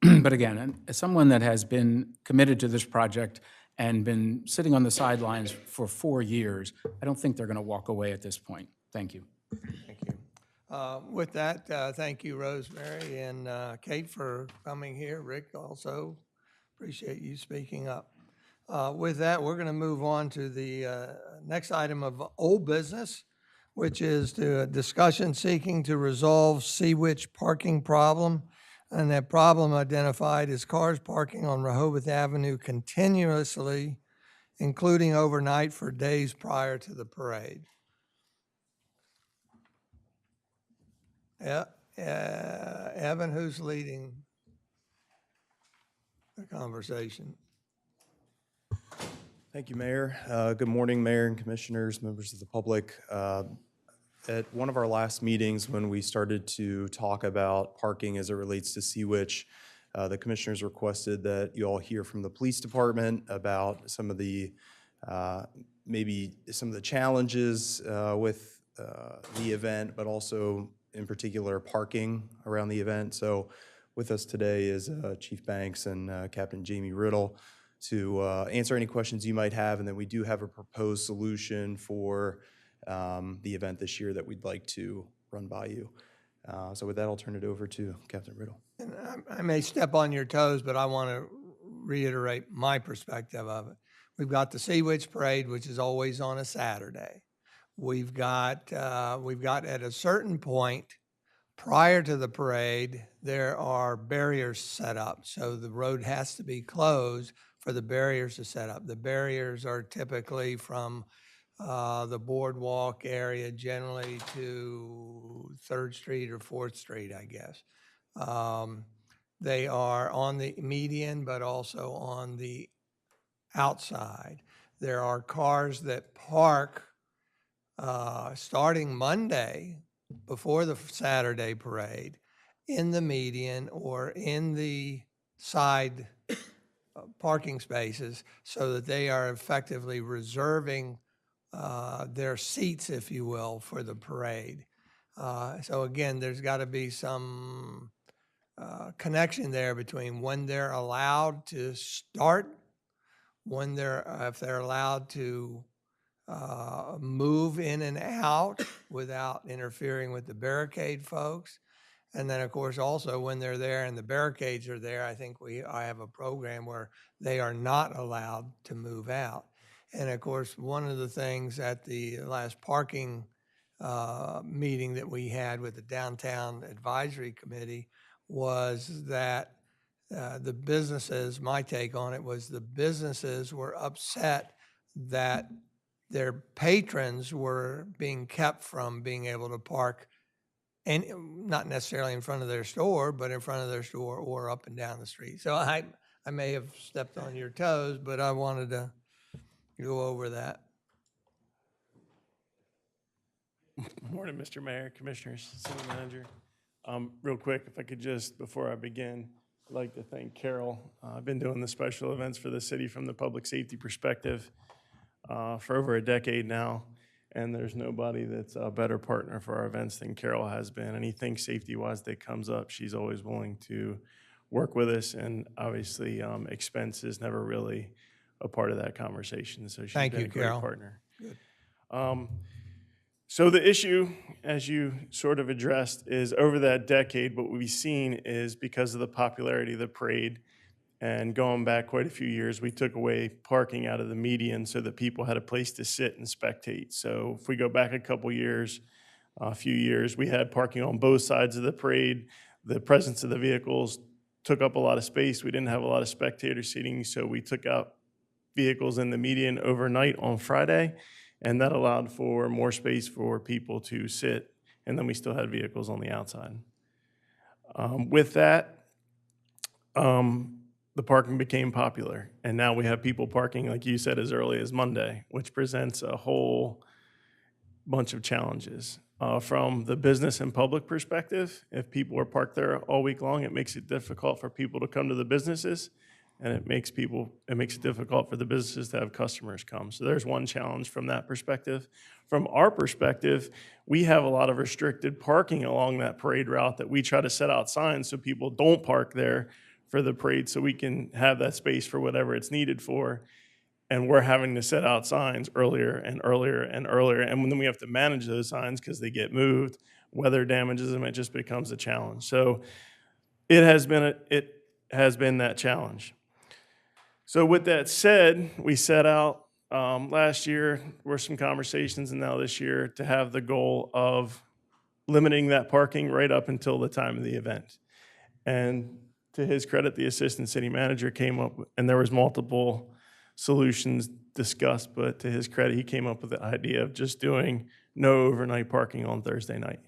But again, as someone that has been committed to this project and been sitting on the sidelines for 4 years, I don't think they're going to walk away at this point. Thank you. Thank you. With that, thank you, Rosemary and Kate, for coming here. Rick, also appreciate you speaking up. With that, we're going to move on to the next item of old business, which is the discussion seeking to resolve Seawitch parking problem. And that problem identified is cars parking on Rehoboth Avenue continuously, including overnight for days prior to the parade. Yeah, Evan, who's leading the conversation? Thank you, Mayor. Good morning, Mayor and Commissioners, members of the public. At one of our last meetings, when we started to talk about parking as it relates to Seawitch, the Commissioners requested that you all hear from the Police Department about some of the, maybe some of the challenges with the event, but also in particular parking around the event. So with us today is Chief Banks and Captain Jamie Riddle to answer any questions you might have, and then we do have a proposed solution for the event this year that we'd like to run by you. So with that, I'll turn it over to Captain Riddle. And I may step on your toes, but I want to reiterate my perspective of it. We've got the Seawitch Parade, which is always on a Saturday. We've got at a certain point prior to the parade, there are barriers set up. So the road has to be closed for the barriers to set up. The barriers are typically from the boardwalk area generally to 3rd Street or 4th Street, I guess. They are on the median, but also on the outside. There are cars that park starting Monday before the Saturday parade in the median or in the side parking spaces so that they are effectively reserving their seats, if you will, for the parade. So again, there's got to be some connection there between when they're allowed to start, when if they're allowed to move in and out without interfering with the barricade folks. And then, of course, also when they're there and the barricades are there, I think I have a program where they are not allowed to move out. And of course, one of the things at the last parking meeting that we had with the Downtown Advisory Committee was that the businesses, my take on it was the businesses were upset that their patrons were being kept from being able to park, and not necessarily in front of their store, but in front of their store or up and down the street. So I may have stepped on your toes, but I wanted to go over that. Morning, Mr. Mayor, Commissioners, City Manager. Real quick, if I could just, before I begin, I'd like to thank Carol. I've been doing the special events for the city from the public safety perspective for over a decade now, and there's nobody that's a better partner for our events than Carol has been. Anything safety-wise that comes up, she's always willing to work with us, and obviously expense is never really a part of that conversation, so she's been a great partner. Good. So the issue, as you sort of addressed, is over that decade, what we've seen is because of the popularity of the parade and going back quite a few years, we took away parking out of the median so that people had a place to sit and spectate. So if we go back a few years, we had parking on both sides of the parade. The presence of the vehicles took up a lot of space. We didn't have a lot of spectator seating, so we took out vehicles in the median overnight on Friday, and that allowed for more space for people to sit, and then we still had vehicles on the outside. With that, the parking became popular, and now we have people parking, like you said, as early as Monday, which presents a whole bunch of challenges. From the business and public perspective, if people are parked there all week long, it makes it difficult for people to come to the businesses, and it makes it difficult for the businesses to have customers come. So there's one challenge from that perspective. From our perspective, we have a lot of restricted parking along that parade route that we try to set out signs so people don't park there for the parade, so we can have that space for whatever it's needed for. And we're having to set out signs earlier and earlier and earlier. And then we have to manage those signs because they get moved, weather damages them, it just becomes a challenge. So it has been that challenge. So with that said, we set out last year, were some conversations, and now this year, to have the goal of limiting that parking right up until the time of the event. And to his credit, the assistant city manager came up, and there was multiple solutions discussed, but to his credit, he came up with the idea of just doing no overnight parking on Thursday night.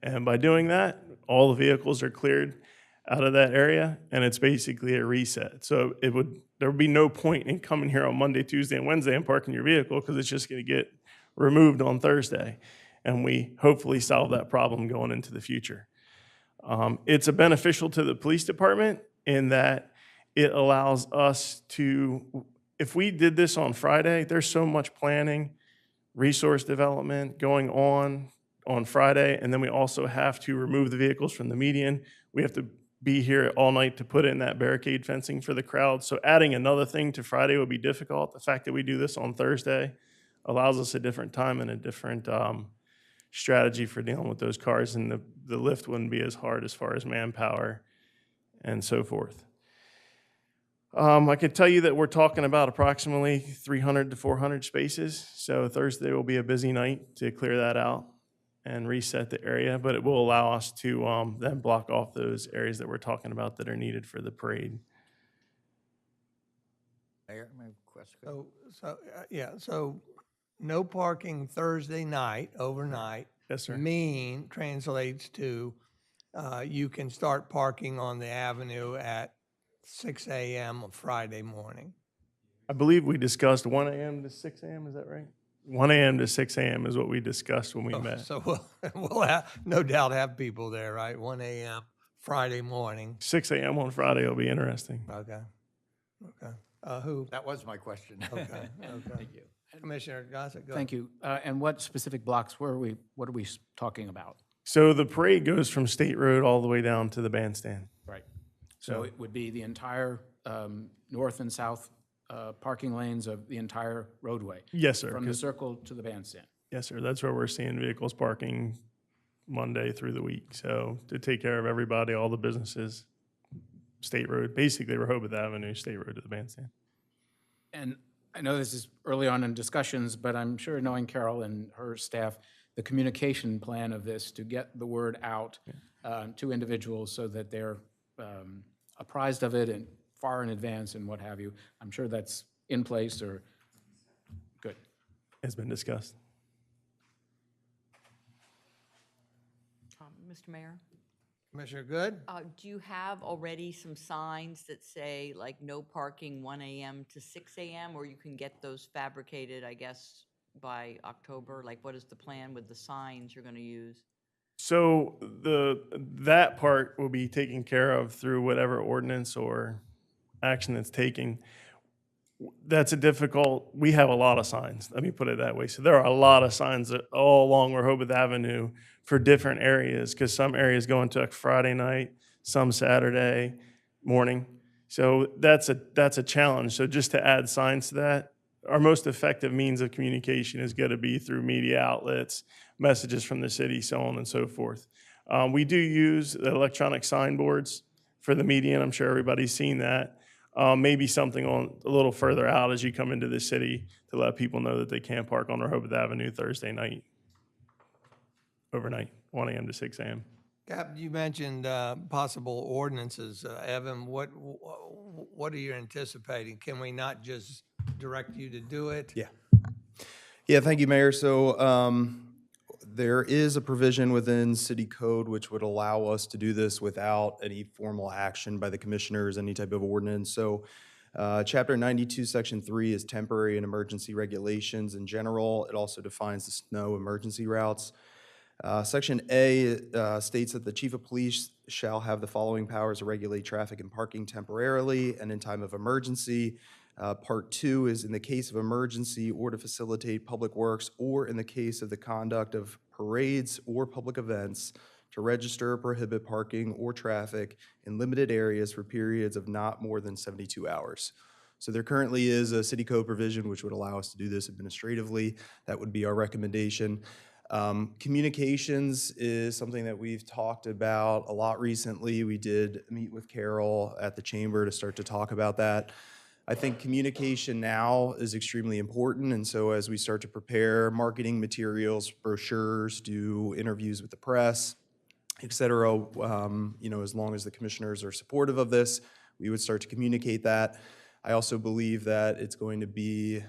And by doing that, all the vehicles are cleared out of that area, and it's basically a reset. So there would be no point in coming here on Monday, Tuesday, and Wednesday and parking your vehicle, because it's just going to get removed on Thursday. And we hopefully solve that problem going into the future. It's a beneficial to the police department in that it allows us to, if we did this on Friday, there's so much planning, resource development going on Friday, and then we also have to remove the vehicles from the median. We have to be here all night to put in that barricade fencing for the crowd. So adding another thing to Friday would be difficult. The fact that we do this on Thursday allows us a different time and a different strategy for dealing with those cars, and the lift wouldn't be as hard as far as manpower and so forth. I can tell you that we're talking about approximately 300 to 400 spaces. So Thursday will be a busy night to clear that out and reset the area, but it will allow us to then block off those areas that we're talking about that are needed for the parade. Mayor, my question. So no parking Thursday night, overnight. Yes, sir. Translates to you can start parking on the avenue at 6 a.m. on Friday morning. I believe we discussed 1 a.m. to 6 a.m., is that right? 1 a.m. to 6 a.m. is what we discussed when we met. So we'll no doubt have people there, right? 1 a.m. Friday morning. 6 a.m. on Friday will be interesting. Okay. Who? That was my question. Okay. Thank you. Commissioner Gossett, go. Thank you. And what specific blocks what are we talking about? So the parade goes from State Road all the way down to the bandstand. Right. So it would be the entire north and south parking lanes of the entire roadway? Yes, sir. From the circle to the bandstand? Yes, sir. That's where we're seeing vehicles parking Monday through the week. So to take care of everybody, all the businesses, State Road, basically Rehoboth Avenue, State Road to the bandstand. And I know this is early on in discussions, but I'm sure, knowing Carol and her staff, the communication plan of this to get the word out to individuals so that they're apprised of it and far in advance and what have you, I'm sure that's in place or good. It's been discussed. Mr. Mayor? Commissioner Good? Do you have already some signs that say, like, no parking 1 a.m. to 6 a.m., or you can get those fabricated, I guess, by October? Like, what is the plan with the signs you're going to use? So that part will be taken care of through whatever ordinance or action that's taken. That's we have a lot of signs, let me put it that way. So there are a lot of signs all along Rehoboth Avenue for different areas, because some areas go into Friday night, some Saturday morning. So that's a challenge. So just to add signs to that, our most effective means of communication is going to be through media outlets, messages from the city, so on and so forth. We do use the electronic signboards for the median. I'm sure everybody's seen that. Maybe something on a little further out as you come into the city to let people know that they can't park on Rehoboth Avenue Thursday night, overnight, 1 a.m. to 6 a.m. Cap, you mentioned possible ordinances. Evan, what are you anticipating? Can we not just direct you to do it? Yeah, thank you, Mayor. So there is a provision within city code which would allow us to do this without any formal action by the commissioners, any type of ordinance. So Chapter 92, Section 3 is temporary and emergency regulations in general. It also defines the snow emergency routes. Section A states that the chief of police shall have the following powers to regulate traffic and parking temporarily and in time of emergency. Part 2 is in the case of emergency or to facilitate public works or in the case of the conduct of parades or public events to register or prohibit parking or traffic in limited areas for periods of not more than 72 hours. So there currently is a city code provision which would allow us to do this administratively. That would be our recommendation. Communications is something that we've talked about a lot recently. We did meet with Carol at the chamber to start to talk about that. I think communication now is extremely important, and so as we start to prepare marketing materials, brochures, do interviews with the press, et cetera, as long as the commissioners are supportive of this, we would start to communicate that. I also believe that it's going to be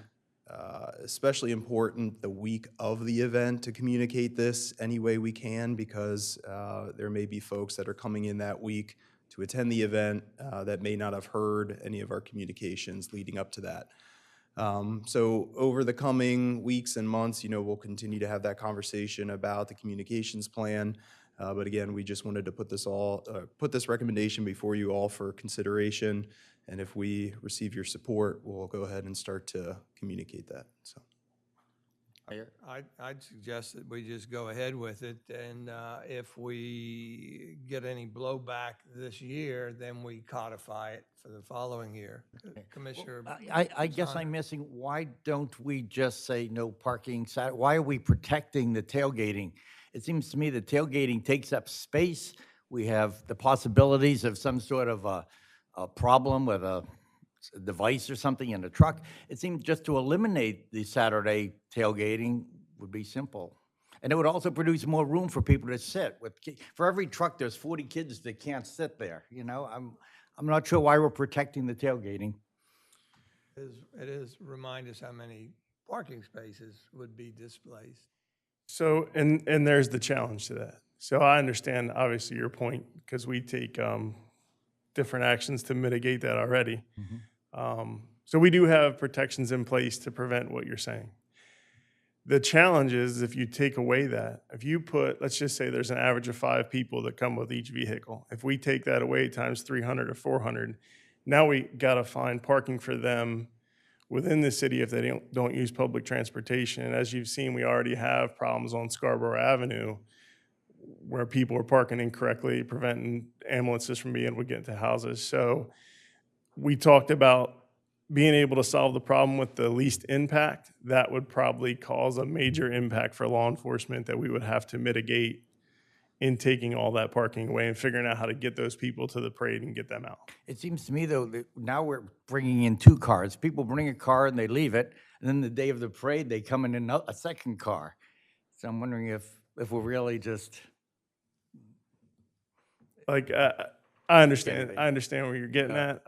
especially important the week of the event to communicate this any way we can, because there may be folks that are coming in that week to attend the event that may not have heard any of our communications leading up to that. So over the coming weeks and months, we'll continue to have that conversation about the communications plan. But again, we just wanted to put this recommendation before you all for consideration. And if we receive your support, we'll go ahead and start to communicate that. So. I'd suggest that we just go ahead with it, and if we get any blowback this year, then we codify it for the following year. Commissioner. I guess I'm missing, why don't we just say no parking? Why are we protecting the tailgating? It seems to me that tailgating takes up space. We have the possibilities of some sort of a problem with a device or something in the truck. It seems just to eliminate the Saturday tailgating would be simple. And it would also produce more room for people to sit. For every truck, there's 40 kids that can't sit there. I'm not sure why we're protecting the tailgating. It is remind us how many parking spaces would be displaced. So, and there's the challenge to that. So I understand, obviously, your point, because we take different actions to mitigate that already. So we do have protections in place to prevent what you're saying. The challenge is if you take away that, if you put, let's just say there's an average of 5 people that come with each vehicle. If we take that away times 300 or 400, now we got to find parking for them within the city if they don't use public transportation. And as you've seen, we already have problems on Scarborough Avenue where people are parking incorrectly, preventing ambulances from being able to get into houses. So we talked about being able to solve the problem with the least impact. That would probably cause a major impact for law enforcement that we would have to mitigate in taking all that parking away and figuring out how to get those people to the parade and get them out. It seems to me, though, that now we're bringing in 2 cars. People bring a car and they leave it, and then the day of the parade, they come in a second car. So I'm wondering if we're really just... Like, I understand where you're getting at.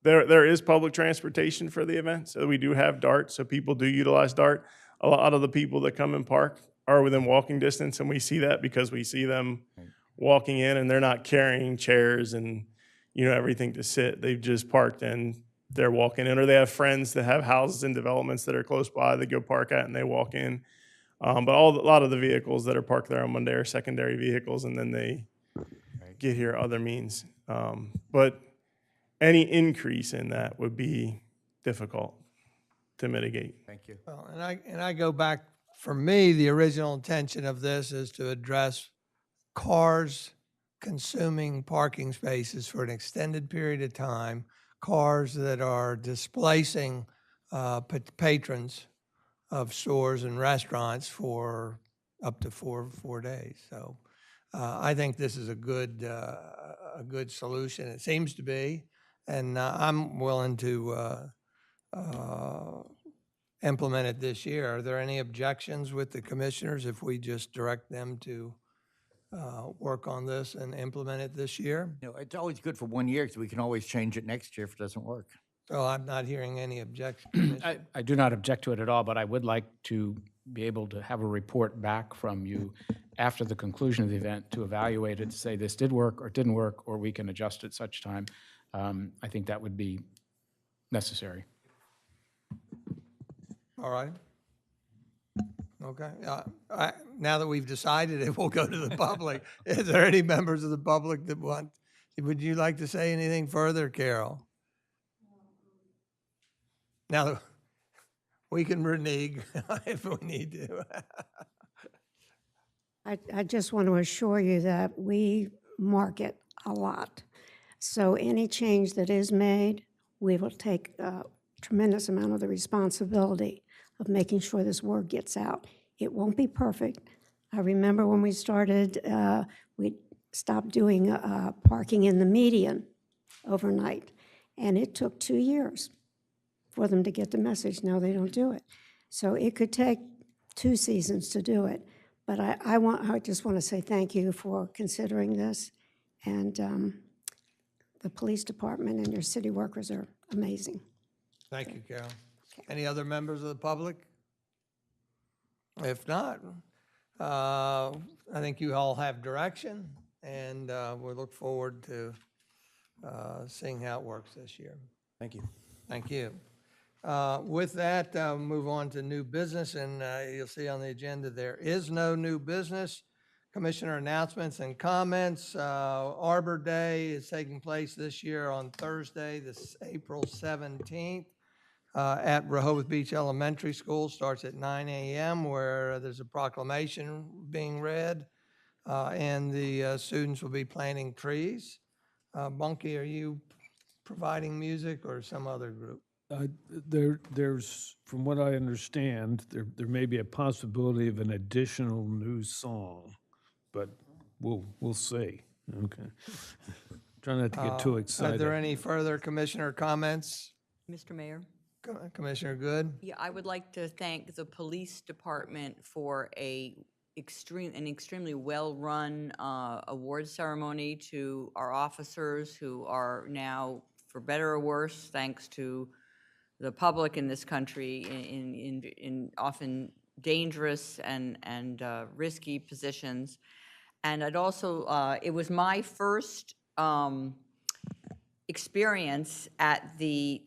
There is public transportation for the event, so we do have DART, so people do utilize DART. A lot of the people that come and park are within walking distance, and we see that because we see them walking in, and they're not carrying chairs and everything to sit. They've just parked and they're walking in, or they have friends that have houses and developments that are close by. They go park at and they walk in. But a lot of the vehicles that are parked there on Monday are secondary vehicles, and then they get here other means. But any increase in that would be difficult to mitigate. Thank you. Well, and I go back, for me, the original intention of this is to address cars consuming parking spaces for an extended period of time, cars that are displacing patrons of stores and restaurants for up to four days. So I think this is a good solution. It seems to be, and I'm willing to implement it this year. Are there any objections with the commissioners if we just direct them to work on this and implement it this year? It's always good for 1 year because we can always change it next year if it doesn't work. So I'm not hearing any objections. I do not object to it at all, but I would like to be able to have a report back from you after the conclusion of the event to evaluate it, to say this did work or didn't work, or we can adjust at such time. I think that would be necessary. All right. Okay, now that we've decided it, we'll go to the public. Is there any members of the public that would you like to say anything further, Carol? Now, that we can renege if we need to. I just want to assure you that we market a lot. So any change that is made, we will take a tremendous amount of the responsibility of making sure this word gets out. It won't be perfect. I remember when we started, we stopped doing parking in the median overnight, and it took 2 years for them to get the message. Now they don't do it. So it could take 2 seasons to do it. But I just want to say thank you for considering this, and the police department and your city workers are amazing. Thank you, Carol. Any other members of the public? If not, I think you all have direction, and we look forward to seeing how it works this year. Thank you. Thank you. With that, move on to new business, and you'll see on the agenda there is no new business. Commissioner announcements and comments. Arbor Day is taking place this year on Thursday, this April 17th, at Rehoboth Beach Elementary School. Starts at 9 a.m. where there's a proclamation being read, and the students will be planting trees. Bunky, are you providing music or some other group? There's, from what I understand, there may be a possibility of an additional new song, but we'll see. Okay. Try not to get too excited. Are there any further commissioner comments? Mr. Mayor? Commissioner Good? Yeah, I would like to thank the police department for an extremely well-run award ceremony to our officers who are now, for better or worse, thanks to the public in this country in often dangerous and risky positions. And I'd also, it was my first experience at the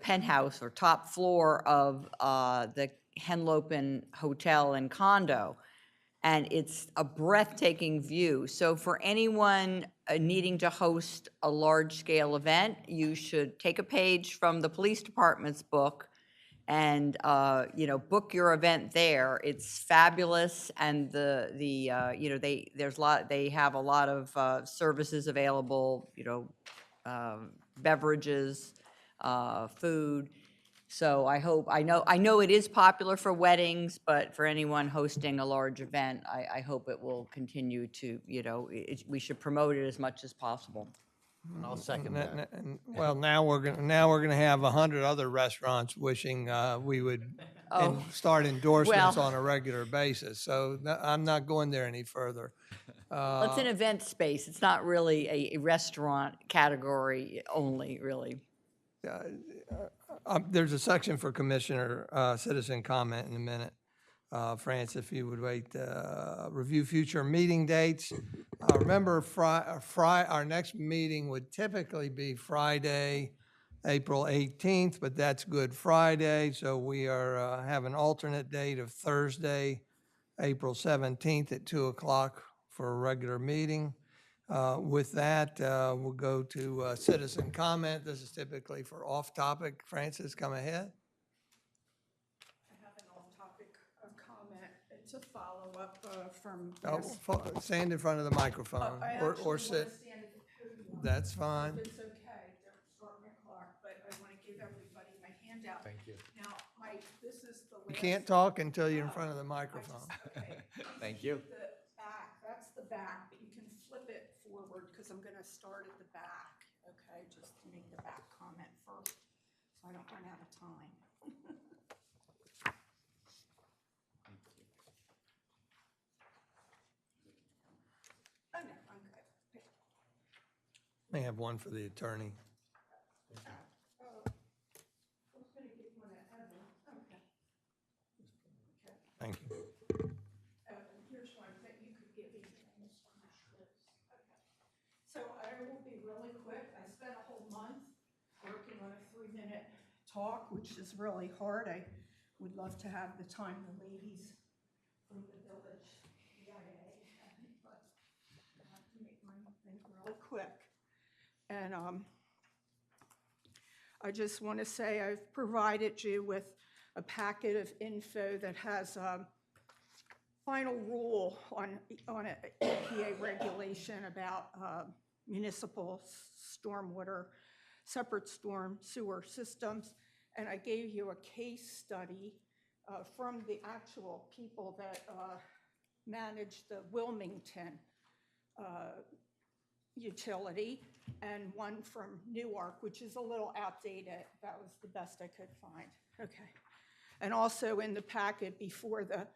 penthouse or top floor of the Henlopen Hotel and Condo. And it's a breathtaking view. So for anyone needing to host a large-scale event, you should take a page from the police department's book and book your event there. It's fabulous, and they have a lot of services available. Beverages, food. So I know it is popular for weddings, but for anyone hosting a large event, I hope it will continue to, we should promote it as much as possible. I'll second that. Well, now we're gonna have 100 other restaurants wishing we would start endorsements on a regular basis. So I'm not going there any further. It's an event space. It's not really a restaurant category only, really. There's a section for Commissioner citizen comment in a minute. France, if you would wait, review future meeting dates. Remember, our next meeting would typically be Friday, April 18th, but that's Good Friday, so we have an alternate date of Thursday, April 17th at 2 o'clock for a regular meeting. With that, we'll go to citizen comment. This is typically for off-topic. Francis, come ahead. I have an off-topic comment. It's a follow-up from. Stand in front of the microphone or sit. That's fine. It's okay. Don't start my clock, but I want to give everybody my handout. Thank you. Now, this is the last. You can't talk until you're in front of the microphone. Thank you. The back, that's the back, but you can flip it forward because I'm going to start at the back, okay? Just to make the back comment first so I don't run out of time. Oh, no, I'm good. May have one for the attorney. Thank you. Here's one that you could give me. So I will be really quick. I spent a whole month working on a 3-minute talk, which is really hard. I would love to have the time the ladies from the village EIA, but I have to make my thing really quick. And I just want to say I've provided you with a packet of info that has final rule on an EPA regulation about municipal stormwater, separate storm sewer systems. And I gave you a case study from the actual people that manage the Wilmington utility, and one from Newark, which is a little outdated. That was the best I could find. Okay. And also in the packet before the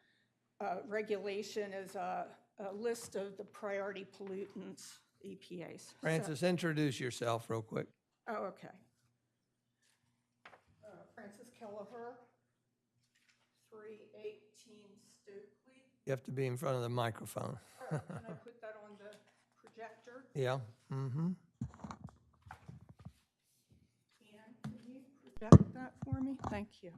regulation is a list of the priority pollutants, EPAs. Francis, introduce yourself real quick. Oh, okay. Francis Kelleher, 318 Stokely. You have to be in front of the microphone. Can I put that on the projector? Yeah. Mm-hmm. Can you project that for me? Thank you.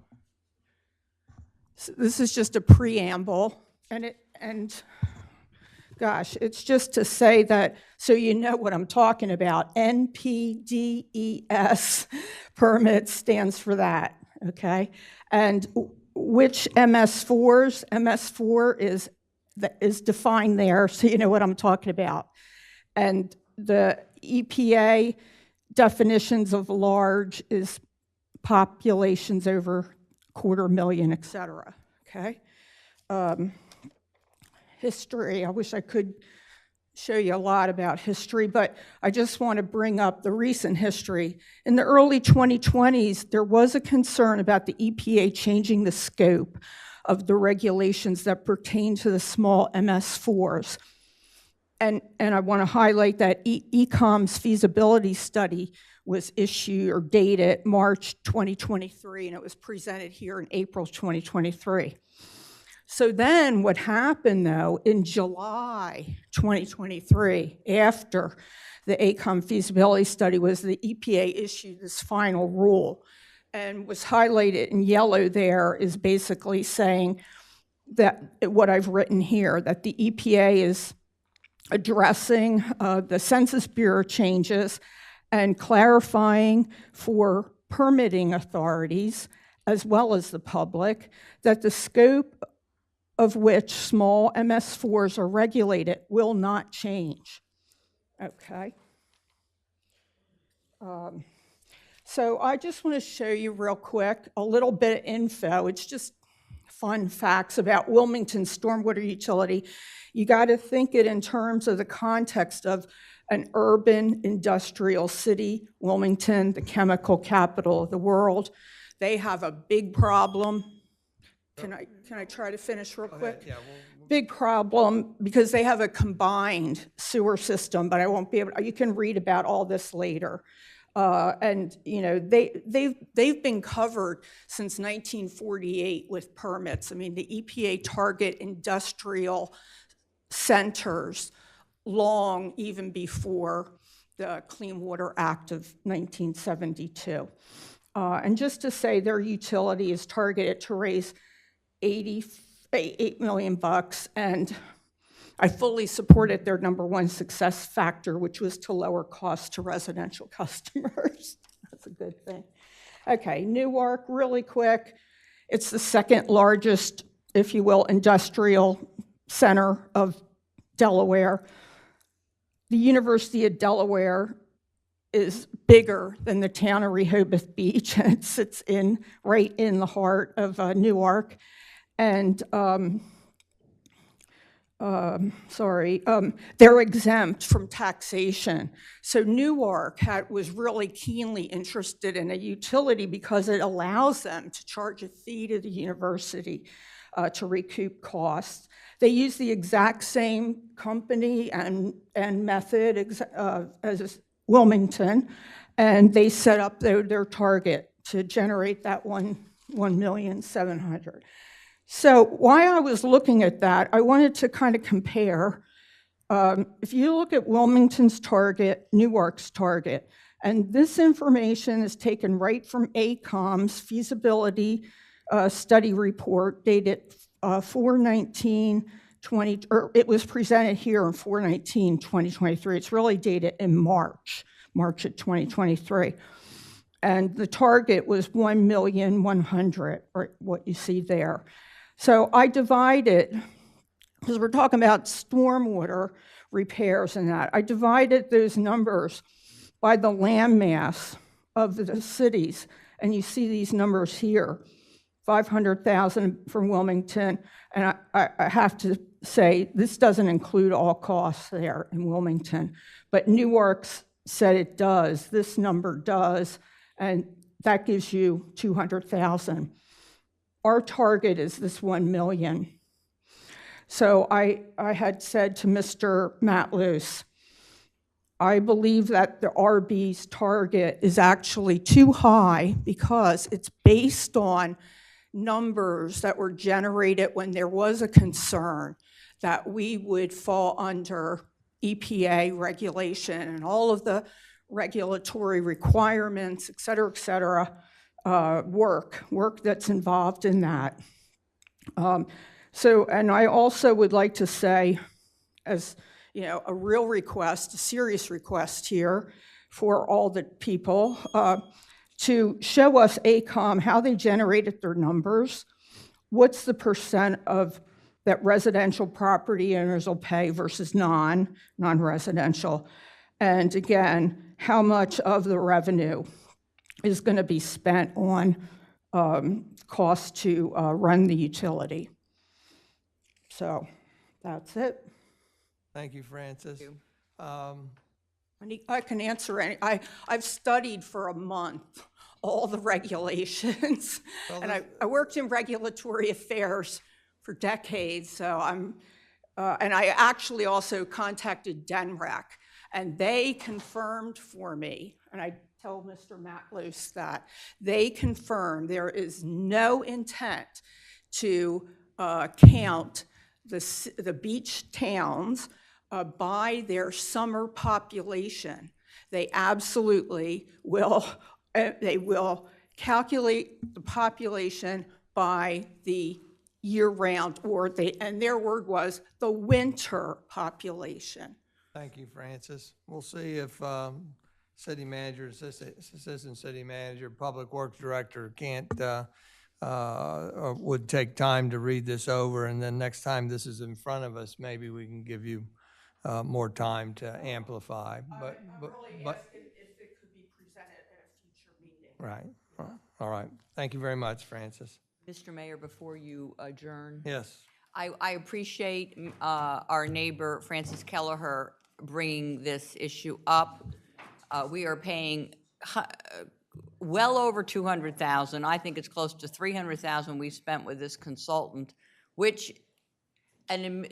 So this is just a preamble, and gosh, it's just to say that so you know what I'm talking about. NPDES permit stands for that, okay? And which MS4s? MS4 is defined there, so you know what I'm talking about. And the EPA definitions of large is populations over 250,000, et cetera, okay? History, I wish I could show you a lot about history, but I just want to bring up the recent history. In the early 2020s, there was a concern about the EPA changing the scope of the regulations that pertain to the small MS4s. And I want to highlight that ECOM's feasibility study was issued or dated March 2023, and it was presented here in April 2023. So then what happened, though, in July 2023, after the ACOM feasibility study, was the EPA issued this final rule. And what's highlighted in yellow there is basically saying that what I've written here, that the EPA is addressing the Census Bureau changes and clarifying for permitting authorities, as well as the public, that the scope of which small MS4s are regulated will not change, okay? So I just want to show you real quick a little bit of info. It's just fun facts about Wilmington stormwater utility. You got to think it in terms of the context of an urban industrial city, Wilmington, the chemical capital of the world. They have a big problem. Can I try to finish real quick? Yeah, Big problem because they have a combined sewer system, but I won't be able to, you can read about all this later. And you know, they've been covered since 1948 with permits. I mean, the EPA target industrial centers long even before the Clean Water Act of 1972. And just to say their utility is targeted to raise $8 million, and I fully supported their #1 success factor, which was to lower costs to residential customers. That's a good thing. Okay, Newark, really quick. It's the second largest, if you will, industrial center of Delaware. The University of Delaware is bigger than the town of Rehoboth Beach, and it sits right in the heart of Newark. And they're exempt from taxation. So Newark was really keenly interested in a utility because it allows them to charge a fee to the university to recoup costs. They use the exact same company and method as Wilmington, and they set up their target to generate that $1,700,000. So while I was looking at that, I wanted to kind of compare. If you look at Wilmington's target, Newark's target, and this information is taken right from ACOM's feasibility study report dated 4/19/20, or it was presented here on 4/19/2023. It's really dated in March of 2023. And the target was 1,100,000, or what you see there. So I divided, because we're talking about stormwater repairs and that, I divided those numbers by the land mass of the cities, and you see these numbers here, 500,000 for Wilmington, and I have to say, this doesn't include all costs there in Wilmington, but Newark's said it does, this number does, and that gives you 200,000. Our target is this 1 million. So I had said to Mr. Matloose, I believe that the RB's target is actually too high because it's based on numbers that were generated when there was a concern that we would fall under EPA regulation and all of the regulatory requirements, et cetera, work that's involved in that. And I also would like to say, as a real request, a serious request here for all the people to show us AECOM how they generated their numbers, what's the percent of that residential property owners will pay versus non-residential, and again, how much of the revenue is going to be spent on costs to run the utility. So that's it. Thank you, Francis. I can answer any. I've studied for a month all the regulations, and I worked in regulatory affairs for decades. So and I actually also contacted DENREC, and they confirmed for me, and I told Mr. Matloose that they confirmed there is no intent to count the beach towns by their summer population. They absolutely will. They will calculate the population by the year-round, and their word was the winter population. Thank you, Francis. We'll see if city manager, assistant city manager, public works director can't or would take time to read this over, and then next time this is in front of us, maybe we can give you more time to amplify. But if it could be presented at a future meeting. Right. All right. Thank you very much, Francis. Mr. Mayor, before you adjourn. Yes. I appreciate our neighbor, Francis Kelleher, bringing this issue up. We are paying well over $200,000. I think it's close to $300,000 we've spent with this consultant,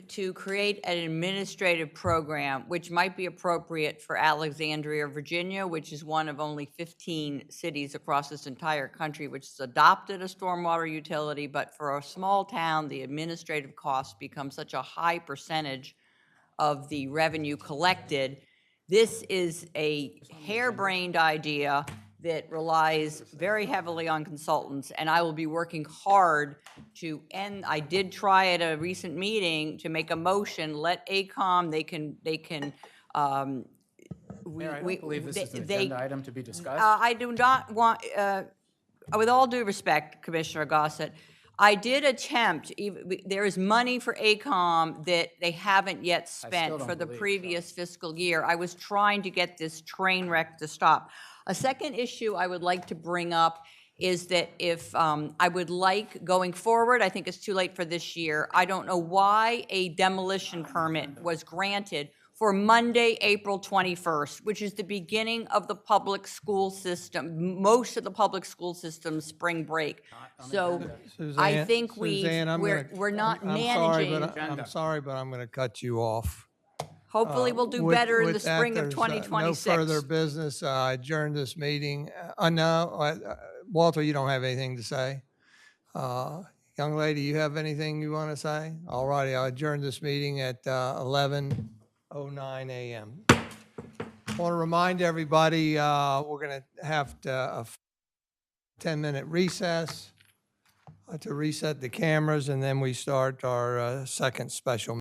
to create an administrative program, which might be appropriate for Alexandria, Virginia, which is one of only 15 cities across this entire country which has adopted a stormwater utility. But for a small town, the administrative costs become such a high percentage of the revenue collected. This is a harebrained idea that relies very heavily on consultants, and I will be working hard to end. I did try at a recent meeting to make a motion, let AECOM, they can. Mayor, I don't believe this is an agenda item to be discussed. I do not want, with all due respect, Commissioner Gossett, I did attempt, there is money for AECOM that they haven't yet spent for the previous fiscal year. I was trying to get this train wreck to stop. A second issue I would like to bring up is that if I would like, going forward, I think it's too late for this year, I don't know why a demolition permit was granted for Monday, April 21st, which is the beginning of the public school system, most of the public school system's spring break. So I think we're not managing. I'm sorry, but I'm going to cut you off. Hopefully we'll do better in the spring of There's 2026. no further business. I adjourn this meeting. No, Walter, you don't have anything to say? Young lady, you have anything you want to say? All righty, I'll adjourn this meeting at 11:09 a.m. I want to remind everybody we're going to have a 10-minute recess. to reset the cameras, and then we start our second special